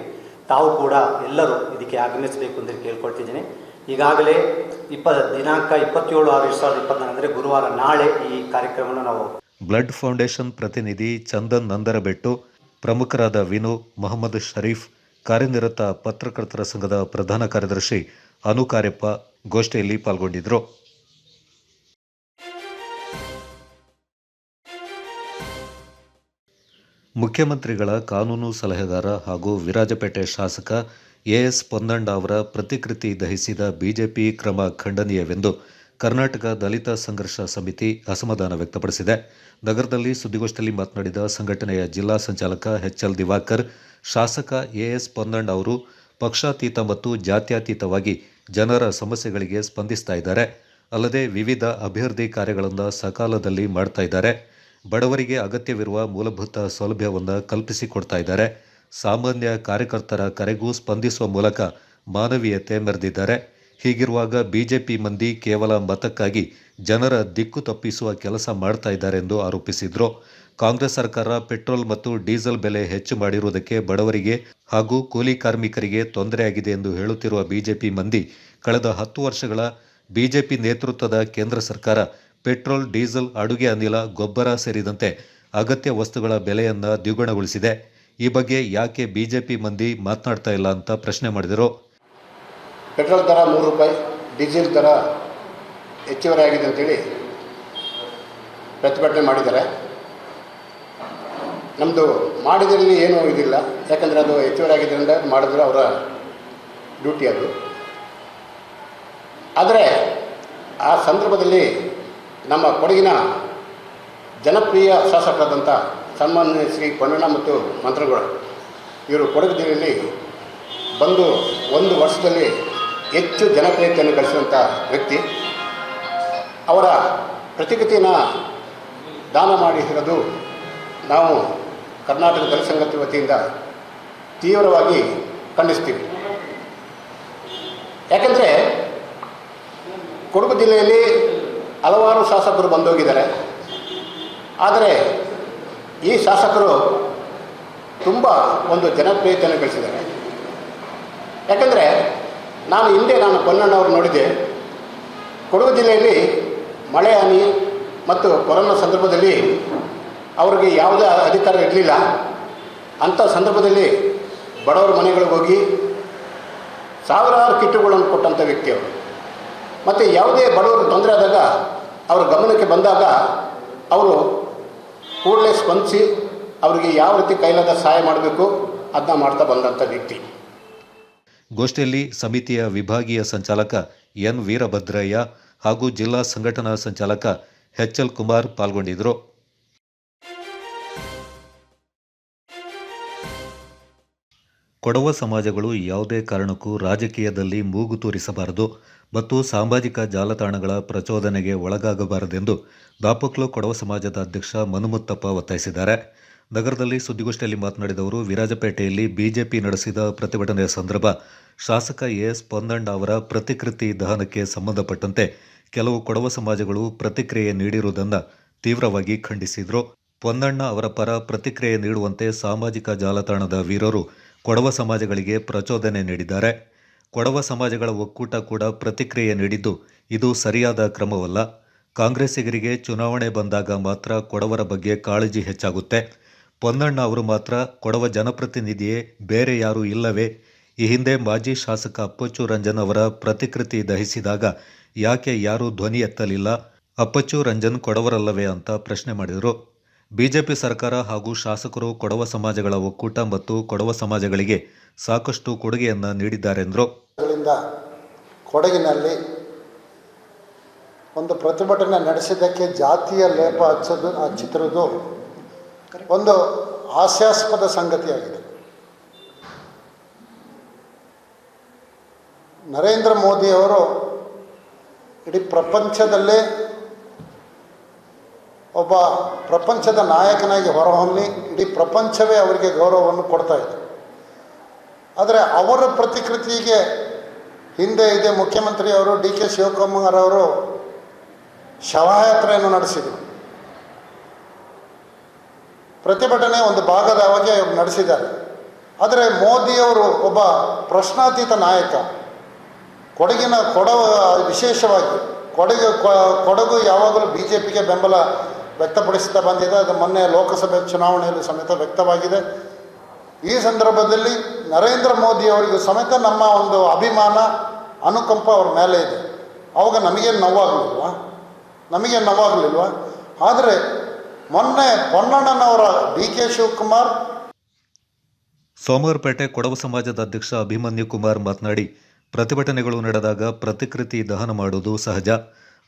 ತಾವು ಕೂಡ ಎಲ್ಲರೂ ಇದಕ್ಕೆ ಆಗಮಿಸಬೇಕು ಅಂತೇಳಿ ಕೇಳ್ಕೊಳ್ತಿದ್ದೀನಿ. ಈಗಾಗಲೇ ದಿನಾಂಕ 27/6/2024 ಅಂದರೆ ಗುರುವಾರ ನಾಳೆ ಈ ಕಾರ್ಯಕ್ರಮವನ್ನು ನಾವು ಬ್ಲಡ್ ಫೌಂಡೇಶನ್ ಪ್ರತಿನಿಧಿ ಚಂದನ್ ನಂದರಬೆಟ್ಟು, ಪ್ರಮುಖರಾದ ವಿನು, ಮೊಹಮ್ಮದ್ ಶರೀಫ್, ಕಾರ್ಯನಿರತ ಪತ್ರಕರ್ತರ ಸಂಘದ ಪ್ರಧಾನ ಕಾರ್ಯದರ್ಶಿ ಅನು ಕಾರ್ಯಪ್ಪ ಗೋಷ್ಠಿಯಲ್ಲಿ ಪಾಲ್ಗೊಂಡಿದ್ದರು. ಮುಖ್ಯಮಂತ್ರಿಗಳ ಕಾನೂನು ಸಲಹೆಗಾರ ಹಾಗೂ ವಿರಾಜಪೇಟೆ ಶಾಸಕ ಎಎಸ್ ಪೊನ್ನಣ್ಣ ಅವರ ಪ್ರತಿಕೃತಿ ದಹಿಸಿದ ಬಿಜೆಪಿ ಕ್ರಮ ಖಂಡನೀಯವೆಂದು ಕರ್ನಾಟಕ ದಲಿತ ಸಂಘರ್ಷ ಸಮಿತಿ ಅಸಮಾಧಾನ ವ್ಯಕ್ತಪಡಿಸಿದೆ. ನಗರದಲ್ಲಿ ಸುದ್ದಿಗೋಷ್ಠಿಯಲ್ಲಿ ಮಾತನಾಡಿದ ಸಂಘಟನೆಯ ಜಿಲ್ಲಾ ಸಂಚಾಲಕ ಎಚ್ಎಲ್ ದಿವಾಕರ್, ಶಾಸಕ ಎಎಸ್ ಪೊನ್ನಣ್ಣ ಅವರು ಪಕ್ಷಾತೀತ ಮತ್ತು ಜಾತ್ಯತೀತವಾಗಿ ಜನರ ಸಮಸ್ಯೆಗಳಿಗೆ ಸ್ಪಂದಿಸ್ತಾ ಇದ್ದಾರೆ. ಅಲ್ಲದೆ ವಿವಿಧ ಅಭಿವೃದ್ಧಿ ಕಾರ್ಯಗಳನ್ನು ಸಕಾಲದಲ್ಲಿ ಮಾಡ್ತಾ ಇದ್ದಾರೆ. ಬಡವರಿಗೆ ಅಗತ್ಯವಿರುವ ಮೂಲಭೂತ ಸೌಲಭ್ಯವನ್ನು ಕಲ್ಪಿಸಿಕೊಡ್ತಾ ಇದ್ದಾರೆ. ಸಾಮಾನ್ಯ ಕಾರ್ಯಕರ್ತರ ಕರೆಗೂ ಸ್ಪಂದಿಸುವ ಮೂಲಕ ಮಾನವೀಯತೆ ಮೆರೆದಿದ್ದಾರೆ. ಹೀಗಿರುವಾಗ ಬಿಜೆಪಿ ಮಂದಿ ಕೇವಲ ಮತಕ್ಕಾಗಿ ಜನರ ದಿಕ್ಕು ತಪ್ಪಿಸುವ ಕೆಲಸ ಮಾಡ್ತಾ ಇದ್ದಾರೆ ಎಂದು ಆರೋಪಿಸಿದರು. ಕಾಂಗ್ರೆಸ್ ಸರ್ಕಾರ ಪೆಟ್ರೋಲ್ ಮತ್ತು ಡೀಸೆಲ್ ಬೆಲೆ ಹೆಚ್ಚು ಮಾಡಿರುವುದಕ್ಕೆ ಬಡವರಿಗೆ ಹಾಗೂ ಕೂಲಿ ಕಾರ್ಮಿಕರಿಗೆ ತೊಂದರೆಯಾಗಿದೆ ಎಂದು ಹೇಳುತ್ತಿರುವ ಬಿಜೆಪಿ ಮಂದಿ, ಕಳೆದ 10 ವರ್ಷಗಳ ಬಿಜೆಪಿ ನೇತೃತ್ವದ ಕೇಂದ್ರ ಸರ್ಕಾರ ಪೆಟ್ರೋಲ್, ಡೀಸೆಲ್, ಅಡುಗೆ ಅನಿಲ, ಗೊಬ್ಬರ ಸೇರಿದಂತೆ ಅಗತ್ಯ ವಸ್ತುಗಳ ಬೆಲೆಯನ್ನು ದ್ವಿಗುಣಗೊಳಿಸಿದೆ. ಈ ಬಗ್ಗೆ ಯಾಕೆ ಬಿಜೆಪಿ ಮಂದಿ ಮಾತನಾಡ್ತಾ ಇಲ್ಲ ಅಂತ ಪ್ರಶ್ನೆ ಮಾಡಿದರು. ಪೆಟ್ರೋಲ್ ದರ 3 ರೂಪಾಯಿ, ಡೀಸೆಲ್ ದರ ಹೆಚ್ಚುವರಿ ಆಗಿದೆ ಅಂತೇಳಿ ಪ್ರತಿಭಟನೆ ಮಾಡಿದ್ದಾರೆ. ನಮ್ಮದು ಮಾಡಿದ್ರಲ್ಲಿ ಏನೂ ಇದಿಲ್ಲ, ಯಾಕಂದರೆ ಅದು ಹೆಚ್ಚುವರಿ ಆಗಿದ್ದರಿಂದ ಮಾಡಿದ್ರೆ ಅವರ ಡ್ಯೂಟಿ ಅದು. ಆದರೆ ಆ ಸಂದರ್ಭದಲ್ಲಿ ನಮ್ಮ ಕೊಡಗಿನ ಜನಪ್ರಿಯ ಶಾಸಕರಾದಂಥ ಸನ್ಮಾನ್ಯ ಶ್ರೀ ಪೊನ್ನಣ್ಣ ಮತ್ತು ಮಂತ್ರಿಗಳು ಇವರು ಕೊಡಗು ಜಿಲ್ಲೆಯಲ್ಲಿ ಬಂದು 1 ವರ್ಷದಲ್ಲಿ ಹೆಚ್ಚು ಜನಪ್ರಿಯತೆಯನ್ನು ಗಳಿಸಿದಂಥ ವ್ಯಕ್ತಿ. ಅವರ ಪ್ರತಿಕೃತಿಯನ್ನು ದಾನ ಮಾಡಿರೋದು ನಾವು ಕರ್ನಾಟಕ ದಲಿತ ಸಂಘದ ವತಿಯಿಂದ ತೀವ್ರವಾಗಿ ಖಂಡಿಸ್ತೀವಿ. ಯಾಕೆಂದರೆ ಕೊಡಗು ಜಿಲ್ಲೆಯಲ್ಲಿ ಹಲವಾರು ಶಾಸಕರು ಬಂದೋಗಿದ್ದಾರೆ. ಆದರೆ ಈ ಶಾಸಕರು ತುಂಬ ಒಂದು ಜನಪ್ರಿಯತೆಯನ್ನು ಗಳಿಸಿದ್ದಾರೆ. ಯಾಕಂದರೆ ನಾನು ಪೊನ್ನಣ್ಣವ್ರು ನೋಡಿದ್ದೆ. ಕೊಡಗು ಜಿಲ್ಲೆಯಲ್ಲಿ ಮಳೆ ಹಾನಿ ಮತ್ತು ಕೊರೋನಾ ಸಂದರ್ಭದಲ್ಲಿ ಅವ್ರಿಗೆ ಯಾವುದೇ ಅಧಿಕಾರ ಇರಲಿಲ್ಲ. ಅಂಥ ಸಂದರ್ಭದಲ್ಲಿ ಬಡವರ ಮನೆಗಳಿಗೆ ಹೋಗಿ ಸಾವಿರಾರು ಕಿಟ್ಟುಗಳನ್ನು ಕೊಟ್ಟಂಥ ವ್ಯಕ್ತಿ ಅವರು. ಮತ್ತು ಯಾವುದೇ ಬಡವರು ತೊಂದರೆ ಆದಾಗ ಅವರ ಗಮನಕ್ಕೆ ಬಂದಾಗ ಅವರು ಕೂಡಲೇ ಸ್ಪಂದಿಸಿ ಅವರಿಗೆ ಯಾವ ರೀತಿ ಕೈಲಾದ ಸಹಾಯ ಮಾಡಬೇಕು ಅದನ್ನ ಮಾಡ್ತಾ ಬಂದಂಥ ವ್ಯಕ್ತಿ. ಗೋಷ್ಠಿಯಲ್ಲಿ ಸಮಿತಿಯ ವಿಭಾಗೀಯ ಸಂಚಾಲಕ ಎನ್ ವೀರಭದ್ರಯ್ಯ ಹಾಗೂ ಜಿಲ್ಲಾ ಸಂಘಟನಾ ಸಂಚಾಲಕ ಎಚ್.ಎಲ್. ಕುಮಾರ್ ಪಾಲ್ಗೊಂಡಿದ್ದರು. ಕೊಡವ ಸಮಾಜಗಳು ಯಾವುದೇ ಕಾರಣಕ್ಕೂ ರಾಜಕೀಯದಲ್ಲಿ ಮೂಗು ತೂರಿಸಬಾರದು ಮತ್ತು ಸಾಮಾಜಿಕ ಜಾಲತಾಣಗಳ ಪ್ರಚೋದನೆಗೆ ಒಳಗಾಗಬಾರದೆಂದು ದಾಪಕ್ಲು ಕೊಡವ ಸಮಾಜದ ಅಧ್ಯಕ್ಷ ಮನುಮುತ್ತಪ್ಪ ಒತ್ತಾಯಿಸಿದ್ದಾರೆ. ನಗರದಲ್ಲಿ ಸುದ್ದಿಗೋಷ್ಠಿಯಲ್ಲಿ ಮಾತನಾಡಿದ ಅವರು, ವಿರಾಜಪೇಟೆಯಲ್ಲಿ ಬಿಜೆಪಿ ನಡೆಸಿದ ಪ್ರತಿಭಟನೆಯ ಸಂದರ್ಭ ಶಾಸಕ ಎಸ್ ಪೊನ್ನಣ್ಣ ಅವರ ಪ್ರತಿಕೃತಿ ದಹನಕ್ಕೆ ಸಂಬಂಧಪಟ್ಟಂತೆ ಕೆಲವು ಕೊಡವ ಸಮಾಜಗಳು ಪ್ರತಿಕ್ರಿಯೆ ನೀಡಿರುವುದನ್ನು ತೀವ್ರವಾಗಿ ಖಂಡಿಸಿದರು. ಪೊನ್ನಣ್ಣ ಅವರ ಪರ ಪ್ರತಿಕ್ರಿಯೆ ನೀಡುವಂತೆ ಸಾಮಾಜಿಕ ಜಾಲತಾಣದ ವೀರರು ಕೊಡವ ಸಮಾಜಗಳಿಗೆ ಪ್ರಚೋದನೆ ನೀಡಿದ್ದಾರೆ. ಕೊಡವ ಸಮಾಜಗಳ ಒಕ್ಕೂಟ ಕೂಡ ಪ್ರತಿಕ್ರಿಯೆ ನೀಡಿದ್ದು ಇದು ಸರಿಯಾದ ಕ್ರಮವಲ್ಲ. ಕಾಂಗ್ರೆಸ್ಸಿಗರಿಗೆ ಚುನಾವಣೆ ಬಂದಾಗ ಮಾತ್ರ ಕೊಡವರ ಬಗ್ಗೆ ಕಾಳಜಿ ಹೆಚ್ಚಾಗುತ್ತೆ. ಪೊನ್ನಣ್ಣ ಅವರು ಮಾತ್ರ ಕೊಡವ ಜನಪ್ರತಿನಿಧಿಯೇ, ಬೇರೆ ಯಾರೂ ಇಲ್ಲವೇ? ಈ ಹಿಂದೆ ಮಾಜಿ ಶಾಸಕ ಅಪ್ಪಚ್ಚು ರಂಜನ್ ಅವರ ಪ್ರತಿಕೃತಿ ದಹಿಸಿದಾಗ ಯಾಕೆ ಯಾರೂ ಧ್ವನಿ ಎತ್ತಲಿಲ್ಲ? ಅಪ್ಪಚ್ಚು ರಂಜನ್ ಕೊಡವರಲ್ಲವೇ ಅಂತ ಪ್ರಶ್ನೆ ಮಾಡಿದರು. ಬಿಜೆಪಿ ಸರ್ಕಾರ ಹಾಗೂ ಶಾಸಕರು ಕೊಡವ ಸಮಾಜಗಳ ಒಕ್ಕೂಟ ಮತ್ತು ಕೊಡವ ಸಮಾಜಗಳಿಗೆ ಸಾಕಷ್ಟು ಕೊಡುಗೆಯನ್ನು ನೀಡಿದ್ದಾರೆಂದರು. ಕೊಡಗಿನಲ್ಲಿ ಒಂದು ಪ್ರತಿಭಟನೆ ನಡೆಸಿದ್ದಕ್ಕೆ ಜಾತಿಯ ಲೇಪ ಹಚ್ಚಿರುವುದು ಒಂದು ಹಾಸ್ಯಾಸ್ಪದ ಸಂಗತಿಯಾಗಿದೆ. ನರೇಂದ್ರ ಮೋದಿಯವರು ಇಡೀ ಪ್ರಪಂಚದಲ್ಲೇ ಒಬ್ಬ ಪ್ರಪಂಚದ ನಾಯಕನಾಗಿ ಹೊರಹೊಮ್ಮಿ ಇಡೀ ಪ್ರಪಂಚವೇ ಅವರಿಗೆ ಗೌರವವನ್ನು ಕೊಡ್ತಾ ಇದೆ. ಆದರೆ ಅವರ ಪ್ರತಿಕೃತಿಗೆ ಹಿಂದೆ ಇದೆ ಮುಖ್ಯಮಂತ್ರಿಯವರು ಡಿ.ಕೆ. ಶಿವಕುಮಾರ್ ಅವರು ಶವಯಾತ್ರೆಯನ್ನು ನಡೆಸಿದರು. ಪ್ರತಿಭಟನೆ ಒಂದು ಭಾಗದವಾಗಿ ಅವರು ನಡೆಸಿದ್ದಾರೆ. ಆದರೆ ಮೋದಿಯವರು ಒಬ್ಬ ಪ್ರಶ್ನಾತೀತ ನಾಯಕ. ಕೊಡಗು ವಿಶೇಷವಾಗಿ ಕೊಡಗು ಯಾವಾಗಲೂ BJPಗೆ ಬೆಂಬಲ ವ್ಯಕ್ತಪಡಿಸ್ತಾ ಬಂದಿದೆ. ಅದು ಮೊನ್ನೆ ಲೋಕಸಭೆ ಚುನಾವಣೆಯಲ್ಲಿ ಸಮೇತ ವ್ಯಕ್ತವಾಗಿದೆ. ಈ ಸಂದರ್ಭದಲ್ಲಿ ನರೇಂದ್ರ ಮೋದಿಯವರಿಗೂ ಸಮೇತ ನಮ್ಮ ಒಂದು ಅಭಿಮಾನ, ಅನುಕಂಪ ಅವ್ರ ಮೇಲೆ ಇದೆ. ಅವಾಗ ನಮಗೇನು ನೋವಾಗಲಿಲ್ವಾ? ಆದರೆ ಮೊನ್ನೆ ಪೊನ್ನಣ್ಣನವರ ಡಿ.ಕೆ. ಶಿವಕುಮಾರ್. ಸೋಮವಾರಪೇಟೆ ಕೊಡವ ಸಮಾಜದ ಅಧ್ಯಕ್ಷ ಅಭಿಮನ್ಯು ಕುಮಾರ್ ಮಾತನಾಡಿ, ಪ್ರತಿಭಟನೆಗಳು ನಡೆದಾಗ ಪ್ರತಿಕೃತಿ ದಹನ ಮಾಡುವುದು ಸಹಜ.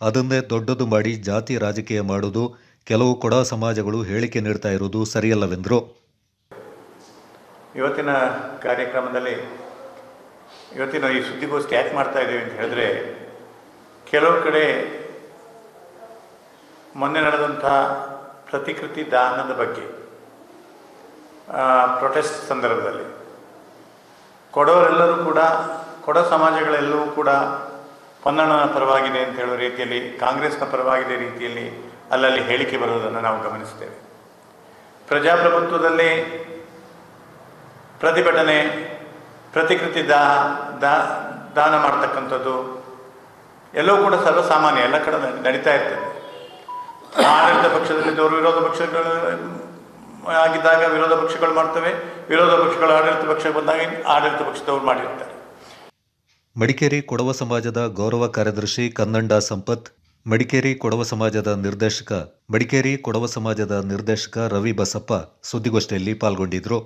ಅದನ್ನೇ ದೊಡ್ಡದು ಮಾಡಿ ಜಾತಿ ರಾಜಕೀಯ ಮಾಡುವುದು ಕೆಲವು ಕೊಡವ ಸಮಾಜಗಳು ಹೇಳಿಕೆ ನೀಡ್ತಾ ಇರುವುದು ಸರಿಯಲ್ಲವೆಂದರು. ಇವತ್ತಿನ ಕಾರ್ಯಕ್ರಮದಲ್ಲಿ ಇವತ್ತಿನ ಈ ಸುದ್ದಿಗೋಷ್ಠಿ ಯಾಕೆ ಮಾಡ್ತಾ ಇದ್ದೀವಿ ಅಂತ ಹೇಳಿದ್ರೆ, ಕೆಲವು ಕಡೆ ಮೊನ್ನೆ ನಡೆದಂಥ ಪ್ರತಿಕೃತಿ ದಹನದ ಬಗ್ಗೆ ಪ್ರೊಟೆಸ್ಟ್ ಸಂದರ್ಭದಲ್ಲಿ ಕೊಡವರೆಲ್ಲರೂ ಕೂಡ, ಕೊಡ ಸಮಾಜಗಳೆಲ್ಲವೂ ಕೂಡ ಪೊನ್ನಣ್ಣನ ಪರವಾಗಿದೆ ಅಂತ ಹೇಳೋ ರೀತಿಯಲ್ಲಿ, ಕಾಂಗ್ರೆಸ್ನ ಪರವಾಗಿದೆ ರೀತಿಯಲ್ಲಿ ಅಲ್ಲಲ್ಲಿ ಹೇಳಿಕೆ ಬರುವುದನ್ನು ನಾವು ಗಮನಿಸ್ತೇವೆ. ಪ್ರಜಾಪ್ರಭುತ್ವದಲ್ಲಿ ಪ್ರತಿಭಟನೆ, ಪ್ರತಿಕೃತಿ ದಾನ ಮಾಡ್ತಕ್ಕಂಥದ್ದು ಎಲ್ಲವೂ ಕೂಡ ಸರ್ವಸಾಮಾನ್ಯ, ಎಲ್ಲ ಕಡೆ ನಡೀತಾ ಇರ್ತದೆ. ಆಡಳಿತ ಪಕ್ಷದಲ್ಲಿದ್ದವರು ವಿರೋಧ ಪಕ್ಷಗಳು ಆಗಿದ್ದಾಗ ವಿರೋಧ ಪಕ್ಷಗಳು ಮಾಡ್ತವೆ, ವಿರೋಧ ಪಕ್ಷಗಳು ಆಡಳಿತ ಪಕ್ಷ ಬಂದಾಗ ಆಡಳಿತ ಪಕ್ಷದವರು ಮಾಡಿರ್ತಾರೆ. ಮಡಿಕೇರಿ ಕೊಡವ ಸಮಾಜದ ಗೌರವ ಕಾರ್ಯದರ್ಶಿ ಕನ್ನಂಡ ಸಂಪತ್, ಮಡಿಕೇರಿ ಕೊಡವ ಸಮಾಜದ ನಿರ್ದೇಶಕ ರವಿ ಬಸಪ್ಪ ಸುದ್ದಿಗೋಷ್ಠಿಯಲ್ಲಿ ಪಾಲ್ಗೊಂಡಿದ್ದರು.